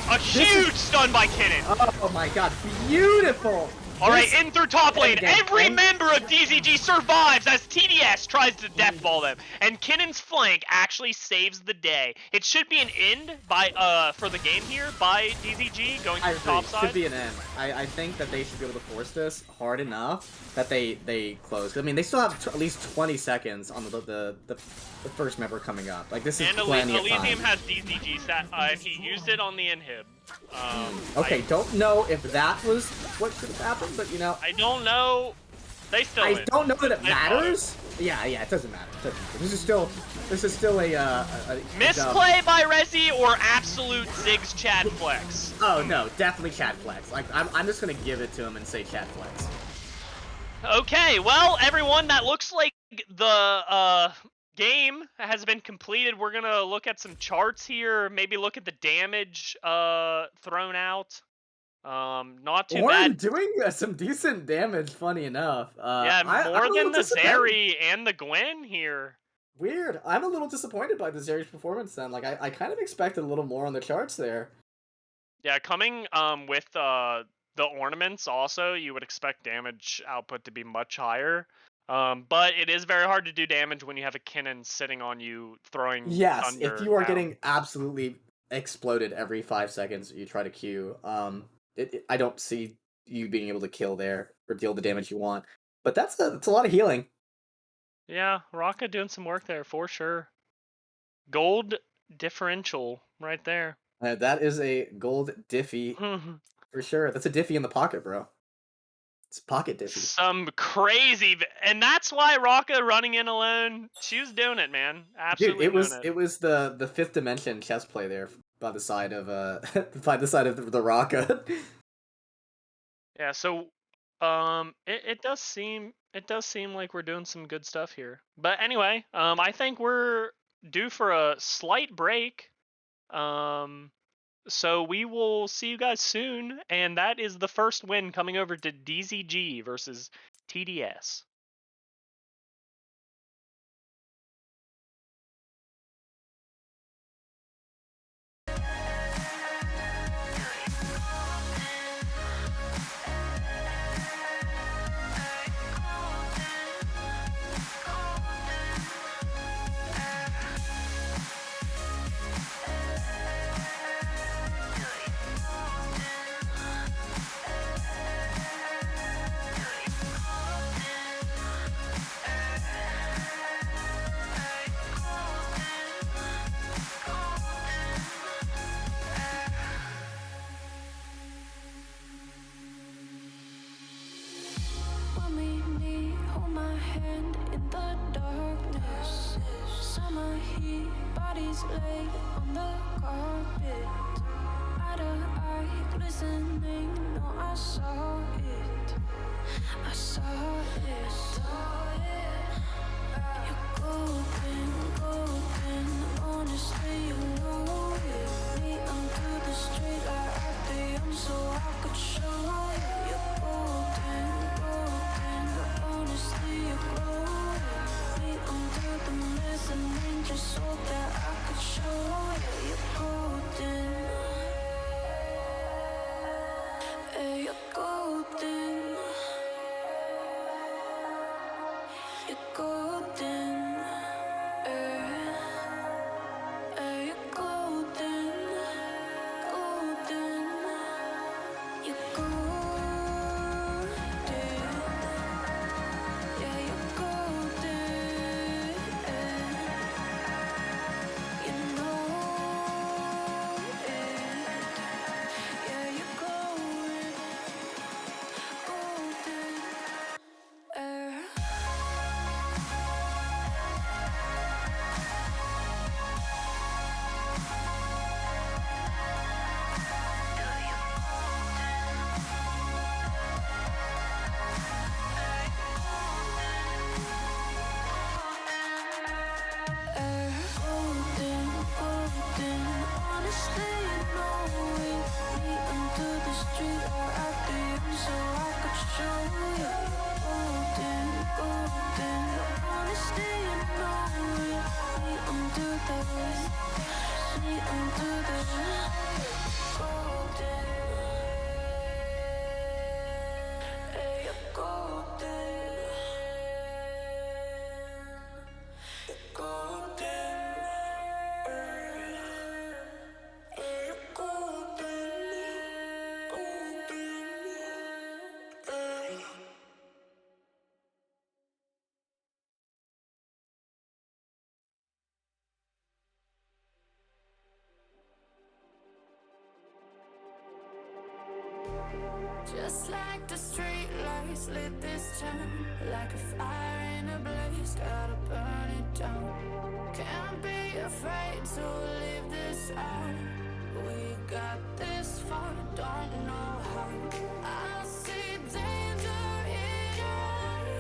a huge stun by Kinnon. Oh my god, beautiful. All right, in through top lane. Every member of DZG survives as TDS tries to deathball them, and Kinnon's flank actually saves the day. It should be an end by for the game here by DZG going to the top side. Should be an end. I think that they should be able to force this hard enough that they close. I mean, they still have at least 20 seconds on the first member coming up. Like this is plenty of time. Elysium has DZG stat. He used it on the inhib. Okay, don't know if that was what should have happened, but I don't know. They still. I don't know that it matters. Yeah, it doesn't matter. This is still a misplay by Resi or absolute Ziggs Chad flex. Oh no, definitely Chad flex. Like I'm just gonna give it to him and say Chad flex. Okay, well everyone, that looks like the game has been completed. We're gonna look at some charts here, maybe look at the damage thrown out. Not too bad. Doing some decent damage, funny enough. Yeah, more than the Zeri and the Gwen here. Weird. I'm a little disappointed by the Zeri's performance then. Like I kind of expected a little more on the charts there. Yeah, coming with the ornaments also, you would expect damage output to be much higher. But it is very hard to do damage when you have a cannon sitting on you throwing Yes, if thunder you are down. getting absolutely exploded every 5 seconds you try to Q, I don't see you being able to kill there or deal the damage you want. But that's a lot of healing. Yeah, Raka doing some work there for sure. Gold differential right there. That is a gold diffy for sure. That's a diffy in the pocket, bro. It's a pocket diffy. Some crazy, and that's why Raka running in alone. She was doing it, man. Dude, Absolutely it doing was it. it was the fifth dimension chess play there by the side of by the side of the Raka. Yeah, so it does seem like we're doing some good stuff here. But anyway, I think we're due for a slight break. Um so we will see you guys soon, and that is the first win coming over to DZG versus TDS. When we meet, hold my hand in the darkness. Summer heat, bodies laid on the carpet. Eye to eye, glistening. No, I saw it. I saw it. You're golden, golden. Honestly, you know it. Me onto the street like I am, so I could show you. You're golden, golden. Honestly, you glow it. Me onto the mess and then just so that I could show you. You're golden. Hey, you're golden. You're golden. You're golden. Golden. You're golden. Yeah, you're golden. You know it. Yeah, you're glowing. Golden. Golden, golden. Honestly, you know it. Me onto the street or at the end, so I could show you. Golden, golden. Honestly, you know it. Me onto the me onto the golden. Hey, you're golden. Just like the street lights lit this town, like a fire in a blaze, gotta burn it down. Can't be afraid to leave this out. We got this far, don't know how. I see danger in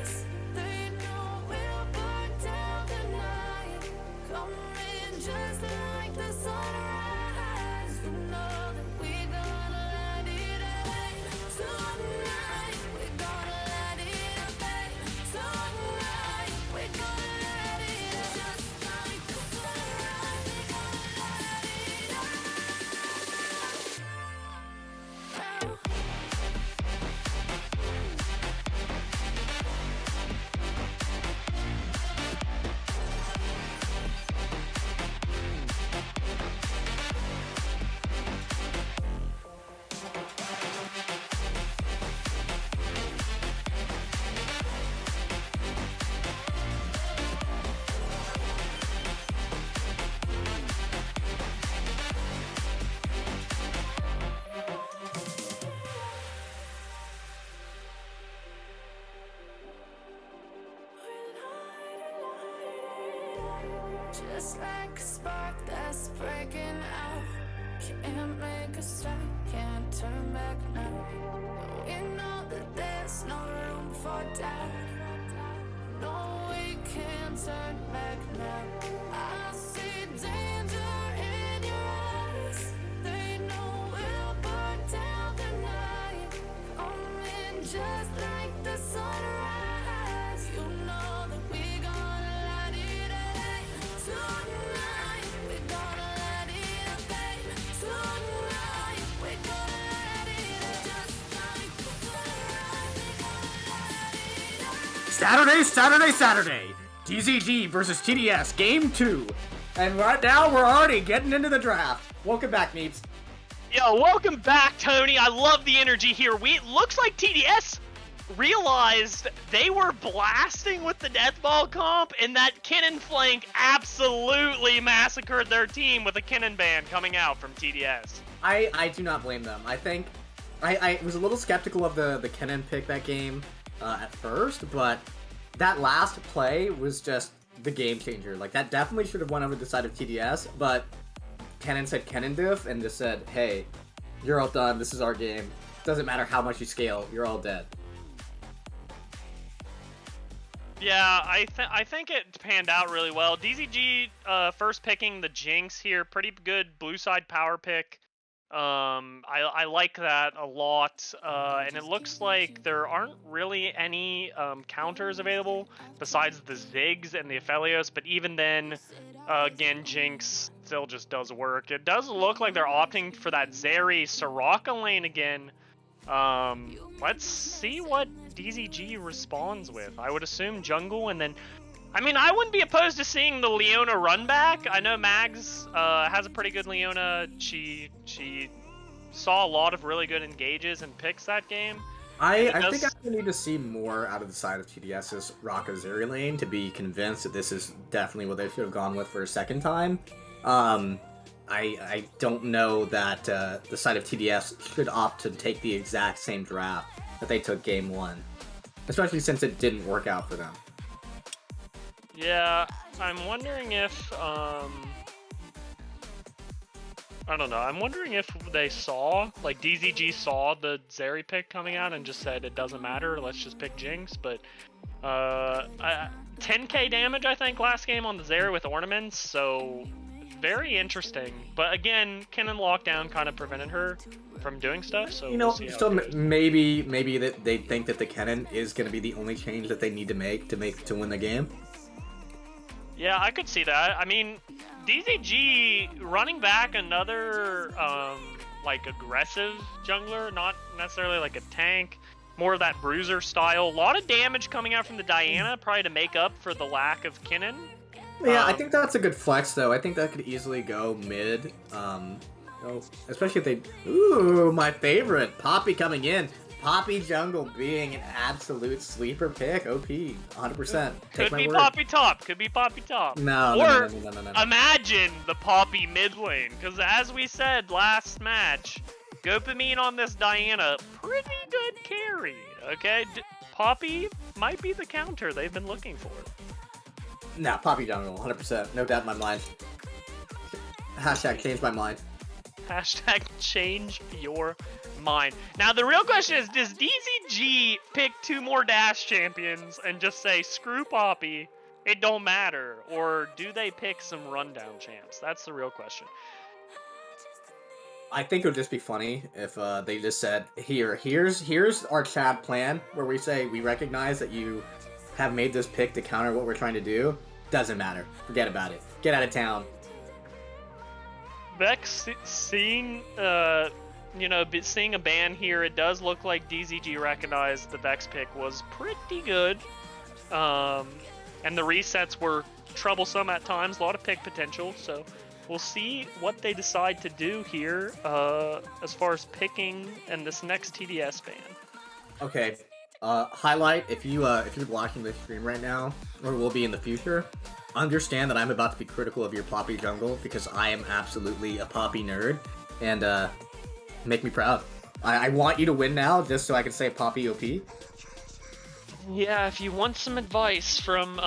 us. They know we'll burn down the night. Coming just like the sunrise. You know that we gonna let it rain. Tonight, we gonna let it rain. Tonight, we gonna let it rain. Just like the sunrise, we gonna let it rain. Just like a spark that's breaking out. Can't make a stop, can't turn back now. We know that there's no room for doubt. No, we can't turn back now. I see danger in your eyes. They know we'll burn down the night. Coming just like the sunrise. You know that we gonna light it up tonight. We gonna light it up, baby. Tonight we gonna light it up just like the sunrise. We gonna light it up. Saturday! DZG versus TDS, Game 2. And right now, we're already getting into the draft. Welcome back, Neeps. Yo, welcome back, Tony. I love the energy here. Looks like TDS realized they were blasting with the deathball comp, and that Kennen flank absolutely massacred their team with a Kennen ban coming out from TDS. I do not blame them. I think I was a little skeptical of the Kennen pick that game at first, but that last play was just the game changer. Like, that definitely should have went over the side of TDS, but Kennen said Kennen diff and just said, hey, you're all done, this is our game. Doesn't matter how much you scale, you're all dead. Yeah, I think it panned out really well. DZG first picking the Jinx here, pretty good blue side power pick. I like that a lot, and it looks like there aren't really any counters available besides the Ziggs and the Aphelios, but even then, again, Jinx still just does work. It does look like they're opting for that Zeri Soraka lane again. Let's see what DZG responds with. I would assume jungle, and then I mean, I wouldn't be opposed to seeing the Leona run back. I know Mags has a pretty good Leona. She saw a lot of really good engages and picks that game. I think I need to see more out of the side of TDS's Raka Zeri lane to be convinced that this is definitely what they should have gone with for a second time. I don't know that the side of TDS should opt to take the exact same draft that they took game 1. Especially since it didn't work out for them. Yeah, I'm wondering if, I don't know, I'm wondering if they saw, like, DZG saw the Zeri pick coming out and just said it doesn't matter, let's just pick Jinx, but, 10k damage, I think, last game on the Zeri with ornaments, so very interesting. But again, Kennen lockdown kind of prevented her from doing stuff, so you know, we'll see how still it goes. maybe that they think that the Kennen is going to be the only change that they need to make to win the game. Yeah, I could see that. I mean, DZG running back another, like, aggressive jungler, not necessarily like a tank, more of that bruiser style. A lot of damage coming out from the Diana, probably to make up for the lack of Kennen. Yeah, I think that's a good flex, though. I think that could easily go mid, especially if they... Ooh, my favorite, Poppy coming in. Poppy jungle being an absolute sleeper pick. OP, 100%. Could be Poppy top. Could be Poppy top. No, or no. Imagine the Poppy mid lane. Because as we said last match, Dopamine on this Diana, pretty good carry. Okay? Poppy might be the counter they've been looking for. Nah, Poppy jungle, 100%. No doubt in my mind. Hashtag change my mind. Hashtag change your mind. Now the real question is, does DZG pick 2 more Dash champions and just say screw Poppy, it don't matter, or do they pick some rundown champs? That's the real question. I think it would just be funny if they just said, here's our chat plan, where we say we recognize that you have made this pick to counter what we're trying to do. Doesn't matter. Forget about it. Get out of town. Vex seeing seeing a ban here, it does look like DZG recognized the Vex pick was pretty good. And the resets were troublesome at times, a lot of pick potential, so we'll see what they decide to do here as far as picking in this next TDS ban. Okay. Highlight, if you're watching this stream right now, or will be in the future, understand that I'm about to be critical of your Poppy jungle because I am absolutely a Poppy nerd, and make me proud. I want you to win now just so I can say Poppy OP. Yeah, if you want some advice from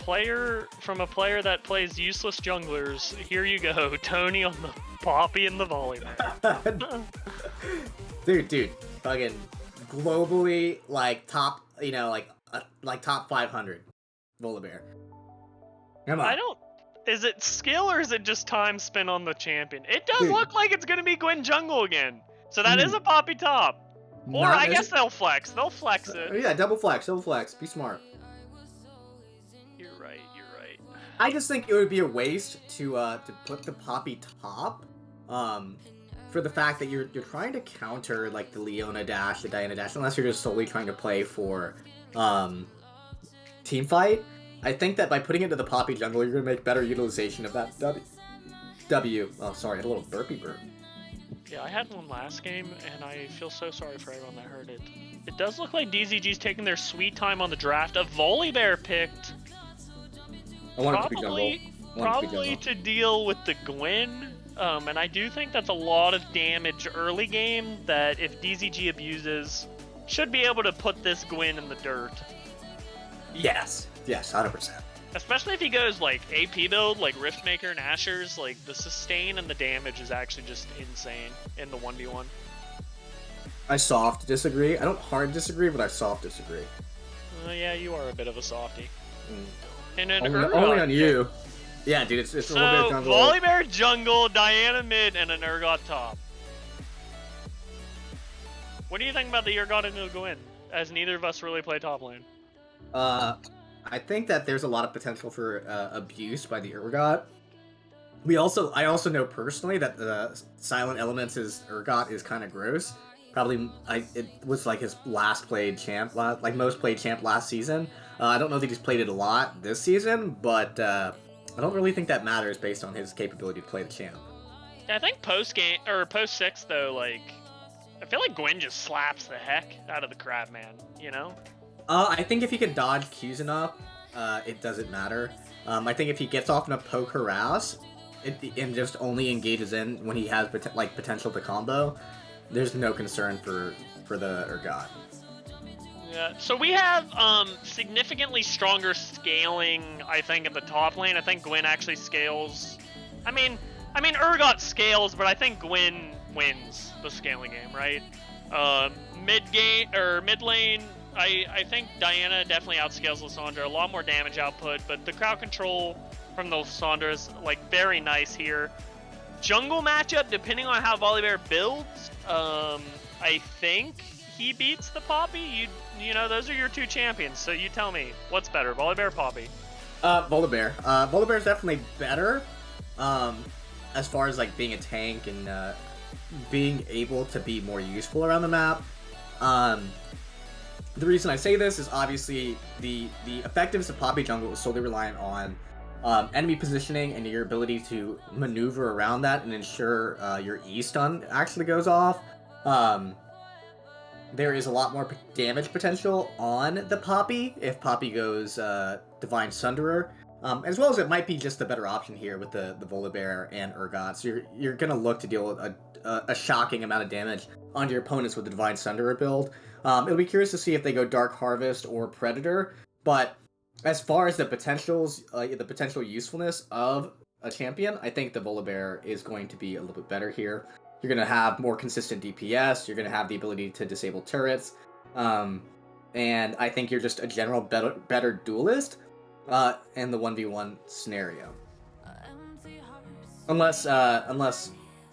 from a player that plays useless junglers, here you go, Tony on the Poppy and the Volibear. dude, fucking globally, like top, like top 500 Volibear. Come on. Is it skill or is it just time spent on the champion? It does look like it's gonna be Gwen jungle again. So that is a Poppy top. Or I guess they'll flex. They'll flex it. Yeah, double flex. Be smart. You're right. I just think it would be a waste to put the Poppy top, for the fact that you're trying to counter like the Leona dash, the Diana dash, unless you're just solely trying to play for team fight. I think that by putting it to the Poppy jungle, you're gonna make better utilization of that W. Oh, sorry, I had a little burpy burp. Yeah, I had one last game, and I feel so sorry for everyone that heard it. It does look like DZG's taking their sweet time on the draft. A Volibear picked. I want it to be jungle. Probably to deal with the Gwen. And I do think that's a lot of damage early game that if DZG abuses, should be able to put this Gwen in the dirt. Yes, 100%. Especially if he goes like AP build, like Riftmaker and Asher's, like the sustain and the damage is actually just insane in the 1v1. I soft disagree. I don't hard disagree, but I soft disagree. Yeah, you are a bit of a softie. And only on you. Yeah, dude, it's so, a Volibear jungle. Volibear jungle, Diana mid, and an Urgot top. What do you think about the Urgot into Gwen, as neither of us really play top lane? I think that there's a lot of potential for abuse by the Urgot. I also know personally that the Silent Elements' Urgot is kind of gross. Probably, it was like his last played champ, like most played champ last season. I don't know that he's played it a lot this season, but I don't really think that matters based on his capability to play the champ. Yeah, I think post 6 though, like I feel like Gwen just slaps the heck out of the Crabman, you know? I think if he can dodge Qs enough, it doesn't matter. I think if he gets off in a poke harass, and just only engages in when he has potential to combo, there's no concern for the Urgot. Yeah, so we have significantly stronger scaling, I think, in the top lane. I think Gwen actually scales. I mean, Urgot scales, but I think Gwen wins the scaling game, right? Mid lane, I think Diana definitely outscales Lissandra. A lot more damage output, but the crowd control from the Lissandra is like very nice here. Jungle matchup, depending on how Volibear builds, I think he beats the Poppy. You know, those are your two champions, so you tell me, what's better, Volibear or Poppy? Volibear. Volibear is definitely better, as far as like being a tank and being able to be more useful around the map. The reason I say this is obviously the effectiveness of Poppy jungle is solely reliant on enemy positioning and your ability to maneuver around that and ensure your E stun actually goes off. There is a lot more damage potential on the Poppy if Poppy goes Divine Sunderer, as well as it might be just the better option here with the Volibear and Urgot. So you're gonna look to deal with a shocking amount of damage onto your opponents with the Divine Sunderer build. It'll be curious to see if they go Dark Harvest or Predator, but as far as the potential usefulness of a champion, I think the Volibear is going to be a little bit better here. You're going to have more consistent DPS, you're going to have the ability to disable turrets, and I think you're just a general better duelist in the 1v1 scenario. Unless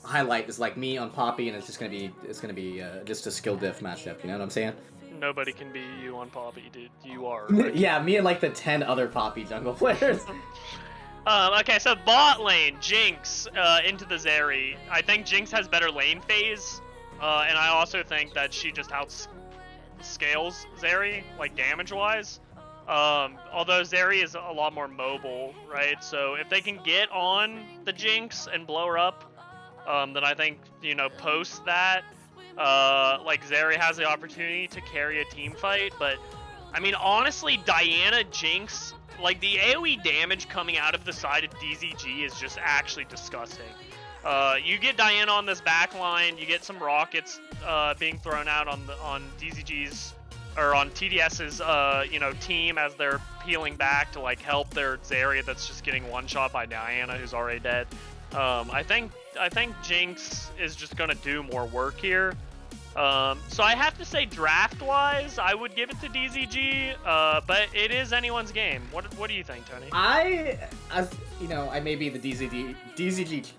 Highlight is like me on Poppy and it's going to be just a skill diff matchup, you know what I'm saying? Nobody can be you on Poppy, dude. You are. Right? Yeah, me and like the 10 other Poppy jungle players. Okay, so bot lane, Jinx into the Zeri. I think Jinx has better lane phase, and I also think that she just outscales Zeri, like damage-wise. Although Zeri is a lot more mobile, right? So if they can get on the Jinx and blow her up, then I think, you know, post that, like Zeri has the opportunity to carry a team fight. But I mean, honestly, Diana Jinx, like the AoE damage coming out of the side of DZG is just actually disgusting. You get Diana on this back line, you get some rockets being thrown out on DZG's or on TDS's team as they're peeling back to like help their Zarya that's just getting one shot by Diana who's already dead. I think Jinx is just gonna do more work here. So I have to say, draft-wise, I would give it to DZG, but it is anyone's game. What do you think, Tony? I may be the DZG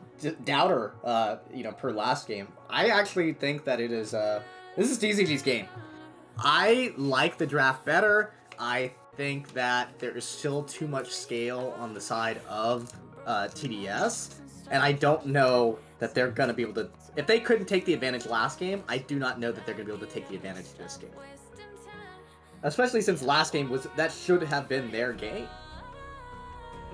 doubter, per last game. I actually think that it is, this is DZG's game. I like the draft better. I think that there is still too much scale on the side of TDS, and I don't know that they're going to be able to... If they couldn't take the advantage last game, I do not know that they're going to be able to take the advantage this game. Especially since last game that should have been their game.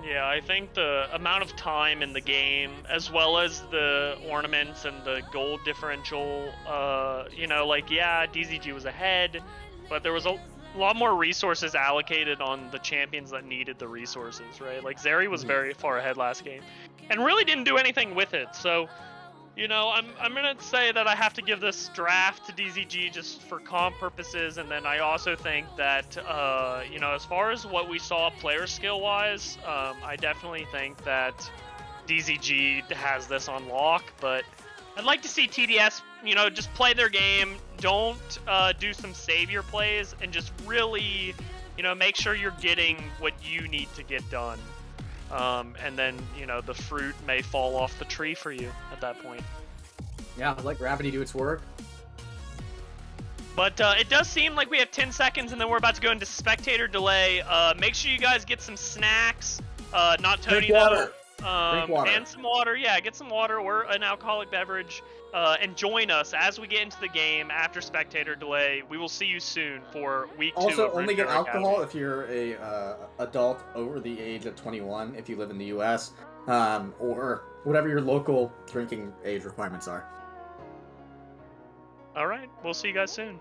Yeah, I think the amount of time in the game, as well as the ornaments and the gold differential, DZG was ahead, but there was a lot more resources allocated on the champions that needed the resources, right? Like, Zeri was very far ahead last game, and really didn't do anything with it, so... I'm gonna say that I have to give this draft to DZG just for comp purposes, and then I also think that, as far as what we saw player skill-wise, I definitely think that DZG has this on lock, but I'd like to see TDS, just play their game, don't do some savior plays, and just really, make sure you're getting what you need to get done. And then, the fruit may fall off the tree for you at that point. Yeah, let gravity do its work. But it does seem like we have 10 seconds, and then we're about to go into spectator delay. Make sure you guys get some snacks. Not Tony, though. Drink water. And some water. Yeah, get some water or an alcoholic beverage. And join us as we get into the game after spectator delay. We will see you soon for week 2 Also, of only get Runeterra alcohol Academy. if you're a adult over the age of 21, if you live in the U.S., or whatever your local drinking age requirements are. All right, we'll see you guys soon.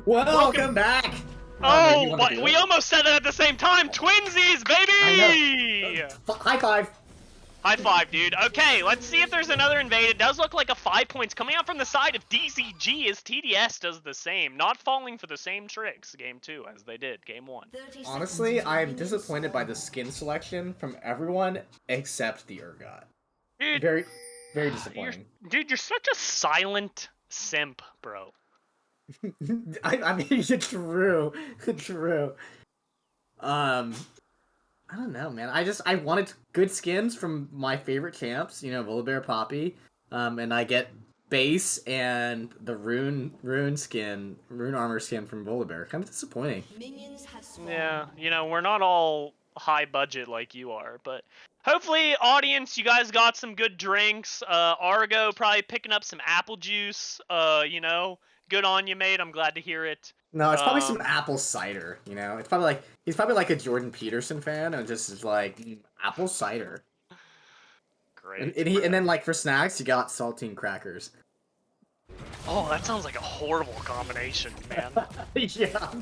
Welcome back! Oh, but we almost said it at the same time. Twinsies, baby! I know. High five! High five, dude. Okay, let's see if there's another invade. It does look like a 5 points coming out from the side of DZG as TDS does the same. Not falling for the same tricks game 2 as they did game 1. Honestly, I am disappointed by the skin selection from everyone except the Urgot. Dude, Very, very disappointing. You're such a silent simp, bro. I mean, it's true. True. I don't know, man. I wanted good skins from my favorite champs, you know, Volibear, Poppy, and I get base and the rune armor skin from Volibear. Kind of disappointing. Yeah, you know, we're not all high budget like you are, but hopefully, audience, you guys got some good drinks. Argo probably picking up some apple juice. You know, good on you, mate. I'm glad to hear it. No, it's probably some apple cider. You know, it's probably like he's probably like a Jordan Peterson fan and just is like apple cider. Great. And then like for snacks, you got saltine crackers. Oh, that sounds like a horrible combination, man. Yeah.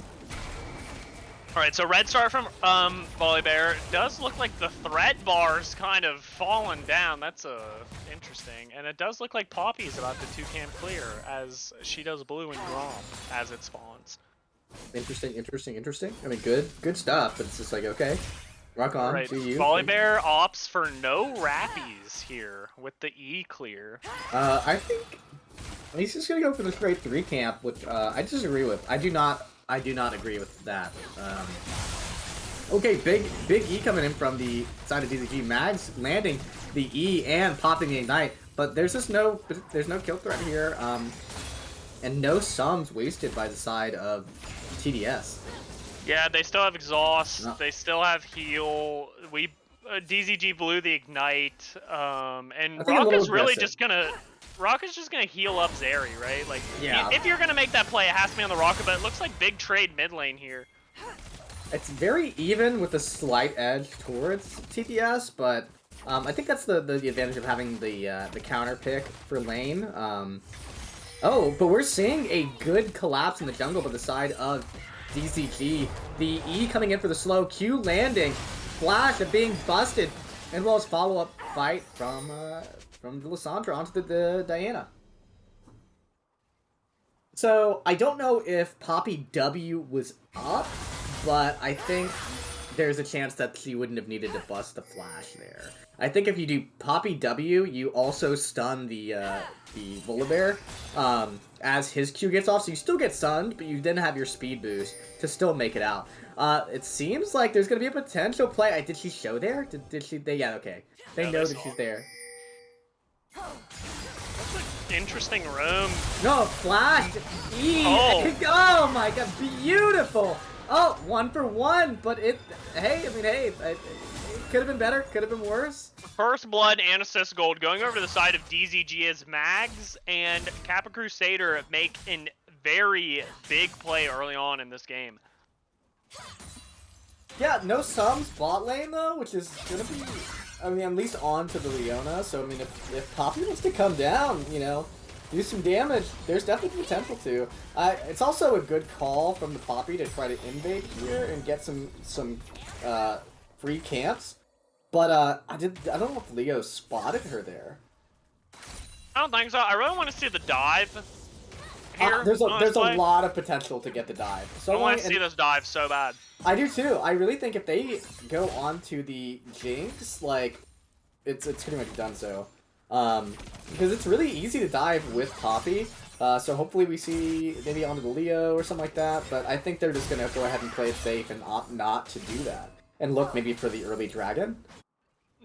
Alright, so red star from Volibear. It does look like the threat bar's kind of fallen down. That's interesting. And it does look like Poppy's about to 2-camp clear as she does blue and Grom as it spawns. Interesting. I mean, good stuff, but it's just like, okay, rock on, right. to you. Volibear opts for no Rappies here with the E clear. I think he's just gonna go for the straight 3-camp, which I disagree with. I do not agree with that. Okay, big E coming in from the side of DZG. Mags landing the E and popping the Ignite, but there's no kill threat here, and no sums wasted by the side of TDS. Yeah, they still have exhaust. No. They still have heal. DZG blew the Ignite, and Rock is really just gonna. Rock is just gonna heal up Zeri, right? Like, yeah. If you're gonna make that play, it has to be on the Rocket, but it looks like big trade mid lane here. It's very even with a slight edge towards TDS, but I think that's the advantage of having the counter pick for lane. Oh, but we're seeing a good collapse in the jungle by the side of DZG. The E coming in for the slow, Q landing, flash of being busted, as well as follow-up fight from the Lissandra onto the Diana. So, I don't know if Poppy W was up, but I think there's a chance that she wouldn't have needed to bust the flash there. I think if you do Poppy W, you also stun the Volibear as his Q gets off, so you still get stunned, but you then have your speed boost to still make it out. It seems like there's going to be a potential play. Did she show there? Did she? Yeah, okay. They know that she's there. That's an interesting room. No, flash! E! Oh my god, beautiful! Oh, 1 for 1, but it could have been better, could have been worse. First blood and assist gold going over to the side of DZG as Mags and Kappa Crusader make a very big play early on in this game. Yeah, no sums bot lane though, which is gonna be, I mean, at least on to the Leona, so I mean, if Poppy wants to come down, you know, do some damage, there's definitely potential to. It's also a good call from the Poppy to try to invade here and get some free camps, but I don't know if Leo spotted her there. I don't think so. I really want to see the dive here. There's a lot of potential to get the dive. So I want to see this dive so bad. I do too. I really think if they go on to the Jinx, like, it's pretty much done so. Because it's really easy to dive with Poppy. So hopefully we see maybe onto the Leo or something like that. But I think they're just gonna go ahead and play it safe and opt not to do that. And look maybe for the early dragon.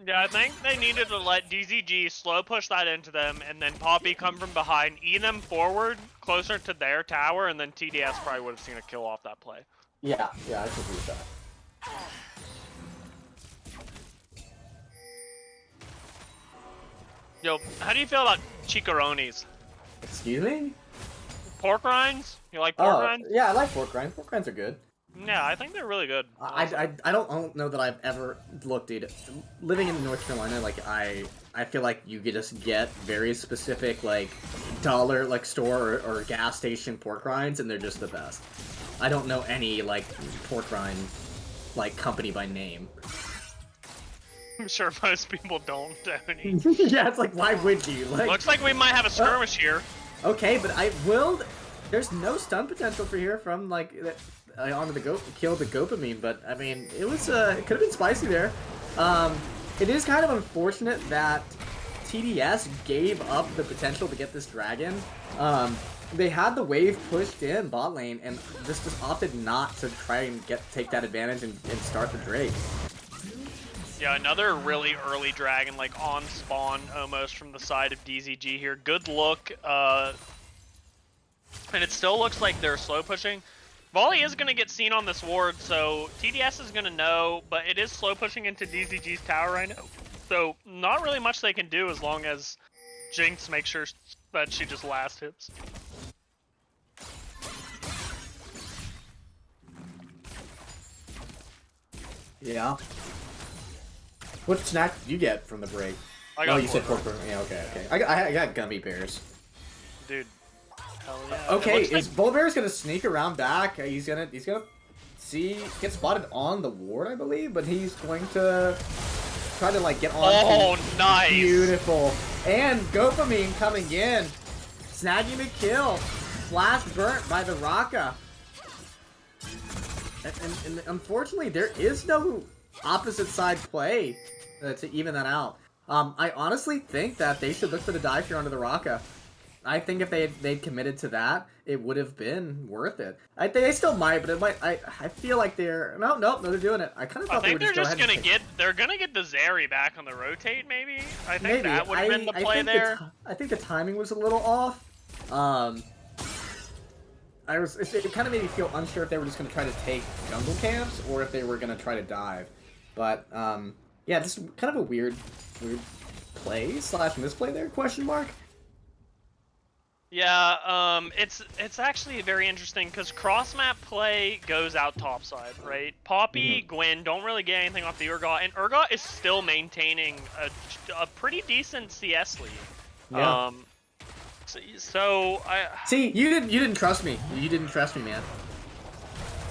Yeah, I think they needed to let DZG slow push that into them, and then Poppy come from behind, E them forward, closer to their tower, and then TDS probably would have seen a kill off that play. Yeah, I agree with that. Yo, how do you feel about chicharrones? Excuse me? Pork rinds? You like pork rinds? Yeah, I like pork rinds. Pork rinds are good. Yeah, I think they're really good. I don't know that I've ever looked, dude. Living in North Carolina, like I feel like you could just get very specific like dollar like store or gas station pork rinds, and they're just the best. I don't know any like pork rind like company by name. I'm sure most people don't, Tony. Yeah, it's like, why would you? Like, Looks like we might have a skirmish here. Okay, but I will. There's no stun potential for here from like onto the kill the Gopamine, but I mean it was it could have been spicy there. It is kind of unfortunate that TDS gave up the potential to get this dragon. They had the wave pushed in bot lane and just opted not to try and take that advantage and start the Drake. Yeah, another really early dragon, like on spawn almost from the side of DZG here. Good look, and it still looks like they're slow pushing. Volley is going to get seen on this ward, so TDS is going to know, but it is slow pushing into DZG's tower right now. So not really much they can do as long as Jinx makes sure that she just last hits. Yeah. What snack did you get from the break? I got you said pork. Yeah, okay. I got gummy bears. Dude, hell yeah. Okay, is Bullbear's gonna sneak around back? He's gonna get spotted on the ward, I believe, but he's going to try to like get on. Oh, nice! Beautiful. And Gopamine coming in, snagging the kill. Flash burnt by the Raka. And unfortunately, there is no opposite side play to even that out. I honestly think that they should look for the dive here onto the Raka. I think if they'd committed to that, it would have been worth it. I think they still might, but it might. I feel like they're no, they're doing it. I kind of thought they were just they're gonna get the Zeri back on the rotate. Maybe I think maybe. that would have been the play there. I think the timing was a little off. It kind of made me feel unsure if they were just going to try to take jungle camps or if they were going to try to dive. But, yeah, this is kind of a weird play / misplay there, question mark? Yeah, it's actually very interesting because cross-map play goes out topside, right? Poppy, Gwen don't really get anything off the Urgot, and Urgot is still maintaining a pretty decent CS lead. Yeah. So I see you didn't trust me. You didn't trust me, man.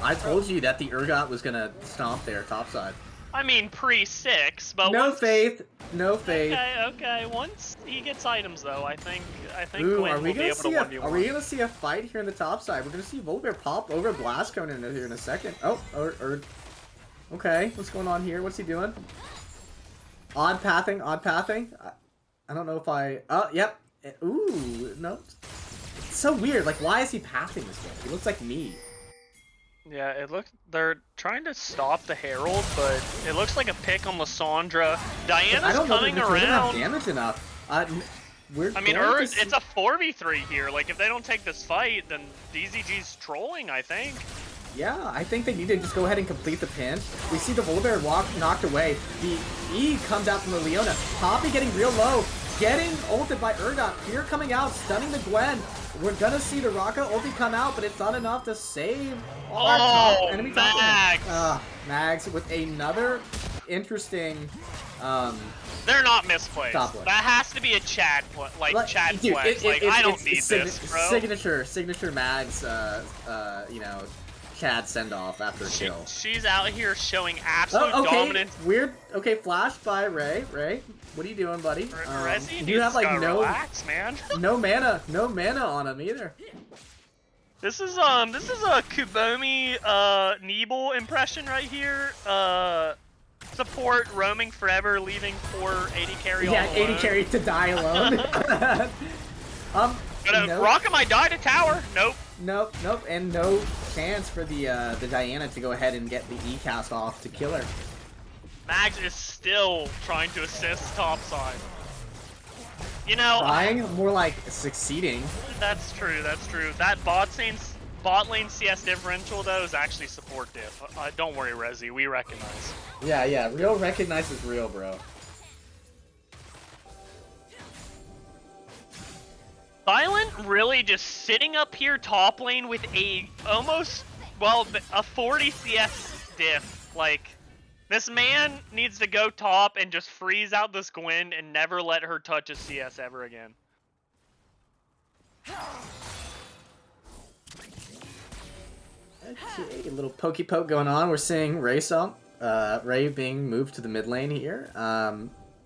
I told you that the Urgot was gonna stomp there topside. I mean pre-6, but no faith. Okay. Once he gets items, though, I think Ooh, Gwen will be able to 1v1. Are we gonna see a fight here in the topside? We're gonna see Volbear pop over Blast Cone in here in a second. Oh, okay. What's going on here? What's he doing? Odd pathing. I don't know if I. Oh, yep. Ooh, no. It's so weird. Like, why is he pathing this way? He looks like me. Yeah, they're trying to stop the Herald, but it looks like a pick on Lissandra. Diana's coming around. I don't have damage enough. I mean, it's a 4v3 here. Like, if they don't take this fight, then DZG's trolling, I think. Yeah, I think they need to just go ahead and complete the pinch. We see the Volibear knocked away. The E comes out from the Leona. Poppy getting real low. Getting ulted by Urgot. Fear coming out, stunning the Gwen. We're gonna see the Raka ulti come out, but it's not enough to save our top enemy. Mags! Mags with another interesting. They're not misplays. That has to be a Chad Chad flex. I don't need this, bro. Signature Mags. You know, Chad send off after a kill. She's out here showing absolute dominance. Weird. Okay, flash by Ray. Ray, what are you doing, buddy? You have like no relax, man. no mana on him either. This is a Kubomi Neeble impression right here. Support roaming forever, leaving poor 80 carry all alone. 80 carry to die alone. Rocka might die to tower. Nope, and no chance for the Diana to go ahead and get the E cast off to kill her. Mags is still trying to assist topside. You know, trying? More like succeeding. That's true. That bot lane CS differential though is actually support diff. Don't worry, Rezi, we recognize. Yeah, real recognizes real, bro. Silent really just sitting up here top lane with a 40 CS diff. Like, this man needs to go top and just freeze out this Gwen and never let her touch a CS ever again. Okay, a little pokey poke going on. We're seeing Ray being moved to the mid lane here,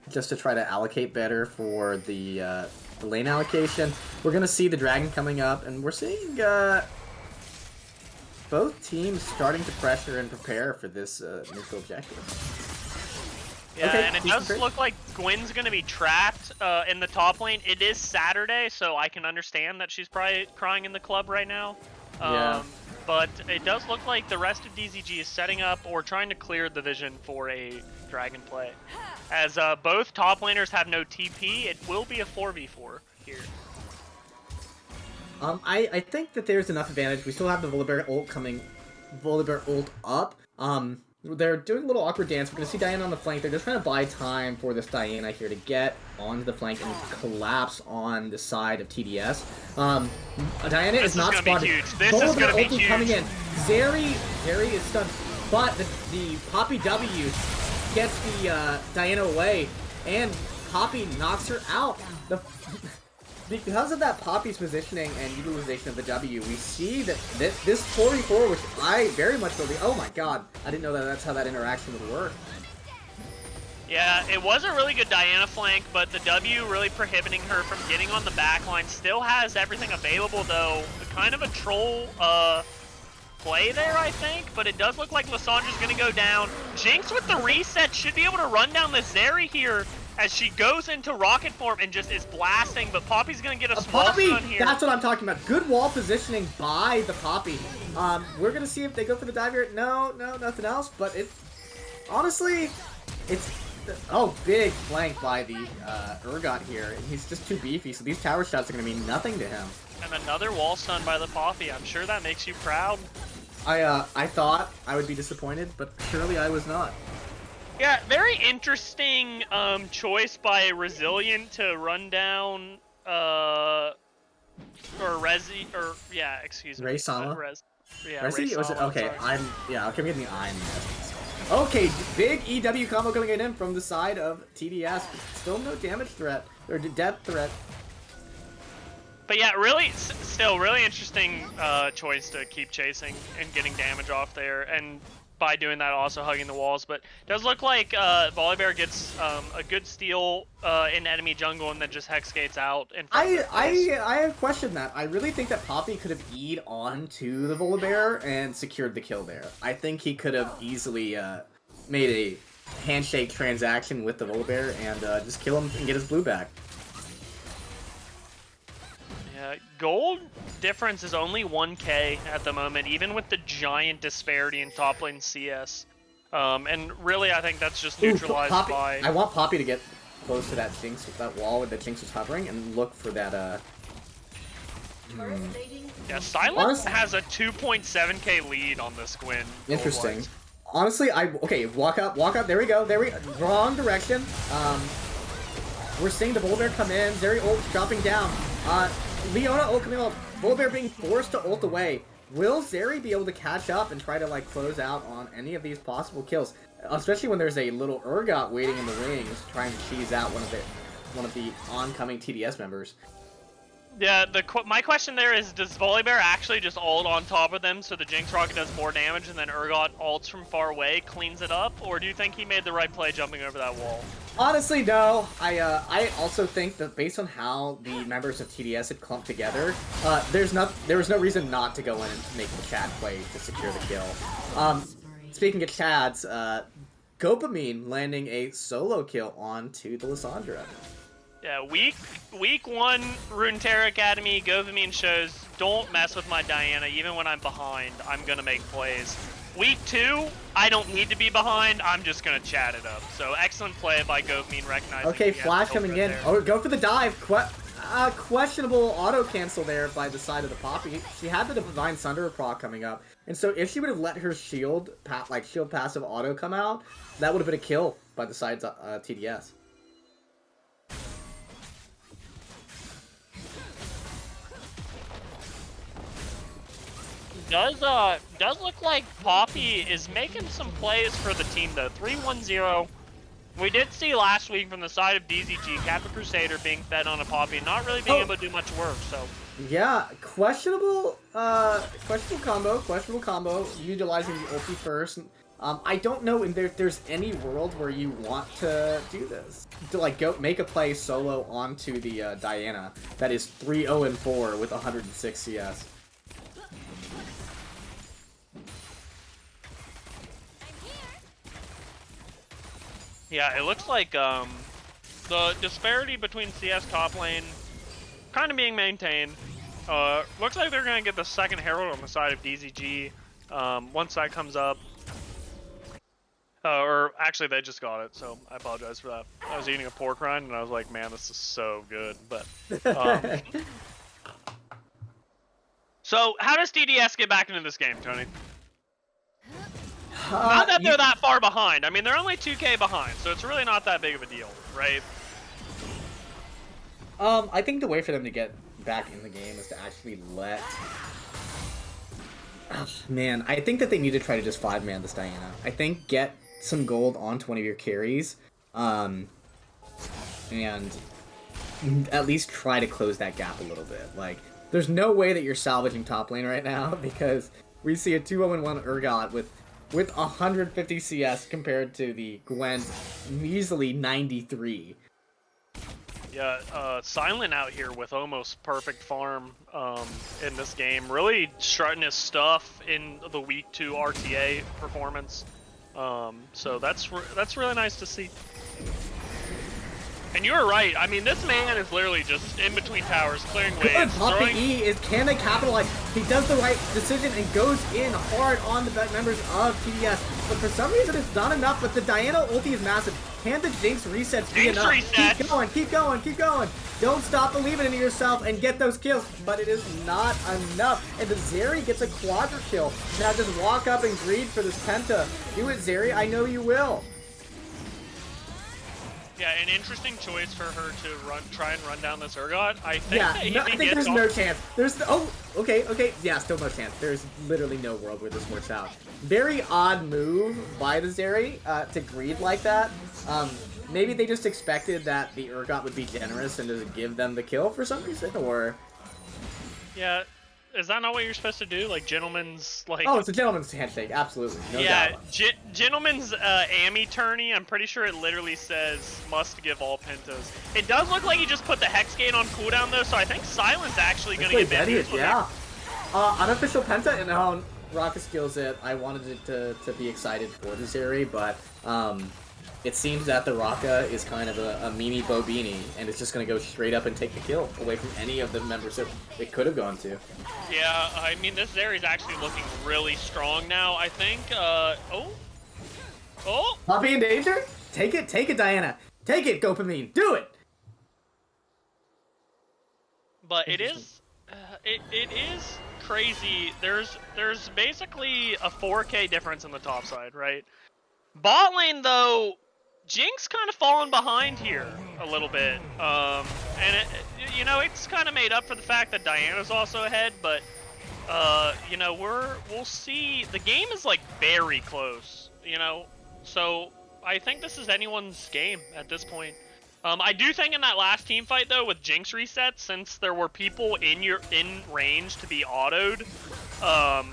just to try to allocate better for the lane allocation. We're gonna see the dragon coming up, and we're seeing both teams starting to pressure and prepare for this neutral objective. Yeah, okay, and it does look like Gwen's going to be trapped in the top lane. It is Saturday, so I can understand that she's probably crying in the club right now. Yeah. But it does look like the rest of DZG is setting up or trying to clear the vision for a dragon play. As both top laners have no TP, it will be a 4v4 here. I think that there's enough advantage. We still have the Volibear ult coming, Volibear ult up. They're doing a little awkward dance. We're going to see Diana on the flank. They're just trying to buy time for this Diana here to get onto the flank and collapse on the side of TDS. Diana is not spotted. This is going to be huge. Coming in. Zeri is stunned, but the Poppy W gets the Diana away, and Poppy knocks her out. Because of that Poppy's positioning and utilization of the W, we see that this 4v4, which I very much believe. Oh my god, I didn't know that that's how that interaction would work. Yeah, it was a really good Diana flank, but the W really prohibiting her from getting on the backline. Still has everything available, though. Kind of a troll play there, I think, but it does look like Lysandra's going to go down. Jinx with the reset should be able to run down the Zeri here as she goes into rocket form and just is blasting, but Poppy's going to get a small stun here. That's what I'm talking about. Good wall positioning by the Poppy. We're going to see if they go for the dive here. No, nothing else, but honestly, it's... Oh, big flank by the Urgot here, and he's just too beefy, so these tower shots are going to mean nothing to him. And another wall stun by the Poppy. I'm sure that makes you proud. I thought I would be disappointed, but surely I was not. Yeah, very interesting choice by Resilient to run down Ray Sama? Yeah, Resi? Was it? Okay, sorry. I'm getting the I'm. Okay, big EW combo coming in from the side of TDS. Still no damage threat, or depth threat. But yeah, still really interesting choice to keep chasing and getting damage off there, and by doing that also hugging the walls. But it does look like Volibear gets a good steal in enemy jungle and then just hex gates out. I question that. I really think that Poppy could have E'd onto the Volibear and secured the kill there. I think he could have easily made a handshake transaction with the Volibear and just kill him and get his blue back. Gold difference is only 1k at the moment, even with the giant disparity in top lane CS. And really, I think that's just neutralized by... I want Poppy to get close to that Jinx, that wall where the Jinx was hovering, and look for that, Yeah, Silence has a 2.7k lead on this Gwen. Interesting. Honestly, okay, walk up, there we go, wrong direction. We're seeing the Volibear come in, Zeri ult dropping down. Leona ult coming up, Volibear being forced to ult away. Will Zeri be able to catch up and try to close out on any of these possible kills? Especially when there's a little Urgot waiting in the wings trying to cheese out one of the oncoming TDS members. Yeah, my question there is, does Volibear actually just ult on top of them so the Jinx Rocket does more damage and then Urgot ults from far away, cleans it up? Or do you think he made the right play jumping over that wall? Honestly, no. I also think that based on how the members of TDS had clumped together, there was no reason not to go in and make the Chad play to secure the kill. Speaking of Chads, Gopamine landing a solo kill onto the Lysandra. Yeah, week 1 Runeterra Academy, Govamine shows, don't mess with my Diana, even when I'm behind, I'm gonna make plays. Week 2, I don't need to be behind, I'm just gonna chat it up. So excellent play by Govamine recognizing. Okay, Flash coming in. There. Oh, go for the dive. Questionable auto cancel there by the side of the Poppy. She had the Divine Sunder proc coming up, and so if she would have let her shield passive auto come out, that would have been a kill by the side's TDS. Does look like Poppy is making some plays for the team though. 3-1-0. We did see last week from the side of DZG, Kappa Crusader being fed on a Poppy, not really being able to do much work, so... Yeah, questionable combo, utilizing the ulti first. I don't know if there's any world where you want to do this. To like go make a play solo onto the Diana that is 3-0-4 with 106 CS. Yeah, it looks like the disparity between CS top lane kind of being maintained. Looks like they're going to get the second Herald on the side of DZG once that comes up. Or actually, they just got it, so I apologize for that. I was eating a pork rind, and I was like, man, this is so good. But so, how does DDS get back into this game, Tony? Not that they're that far behind. I mean, they're only 2K behind, so it's really not that big of a deal, right? I think the way for them to get back in the game is to actually let... Oh, man, I think that they need to try to just 5-man this Diana. I think get some gold onto one of your carries, and at least try to close that gap a little bit. Like, there's no way that you're salvaging top lane right now, because we see a 2-0-1 Urgot with 150 CS compared to the Gwen's measly 93. Yeah, Silent out here with almost perfect farm in this game. Really strutting his stuff in the week 2 RTA performance. So that's really nice to see. And you were right. I mean, this man is literally just in between towers, clearing waves. Poppy E is, can they capitalize? He does the right decision and goes in hard on the members of TDS. But for some reason, it's not enough. But the Diana ulti is massive. Can the Jinx resets be enough? Reset. Keep going, keep going, keep going. Don't stop believing in yourself and get those kills. But it is not enough. And the Zeri gets a quadra kill. Now just walk up and greed for this Penta. Do it, Zeri. I know you will. Yeah, an interesting choice for her to try and run down this Urgot. I think I think there's no chance. Okay. Yeah, still no chance. There's literally no world where this works out. Very odd move by the Zeri to greed like that. Maybe they just expected that the Urgot would be generous and just give them the kill for some reason, or... Yeah, is that not what you're supposed to do? Like, gentleman's, like... Oh, it's a gentleman's handshake, absolutely. No doubt. Gentleman's Ami tourney, I'm pretty sure it literally says, must give all pentas. It does look like he just put the Hex Gate on cooldown, though, so I think Silent's actually going to get bit. Yeah. Unofficial penta, and Rocket skills it. I wanted it to be excited for the Zeri, but it seems that the Raka is kind of a meanie Bobini, and it's just going to go straight up and take the kill away from any of the members that it could have gone to. Yeah, I mean, this Zeri's actually looking really strong now, I think. Oh! Poppy in danger? Take it, Diana. Take it, Dopamine. Do it! But it is crazy. There's basically a 4K difference in the top side, right? Bot lane, though, Jinx kind of fallen behind here a little bit, and it's kind of made up for the fact that Diana's also ahead. But we'll see. The game is like very close, so I think this is anyone's game at this point. I do think in that last team fight though, with Jinx resets, since there were people in range to be autoed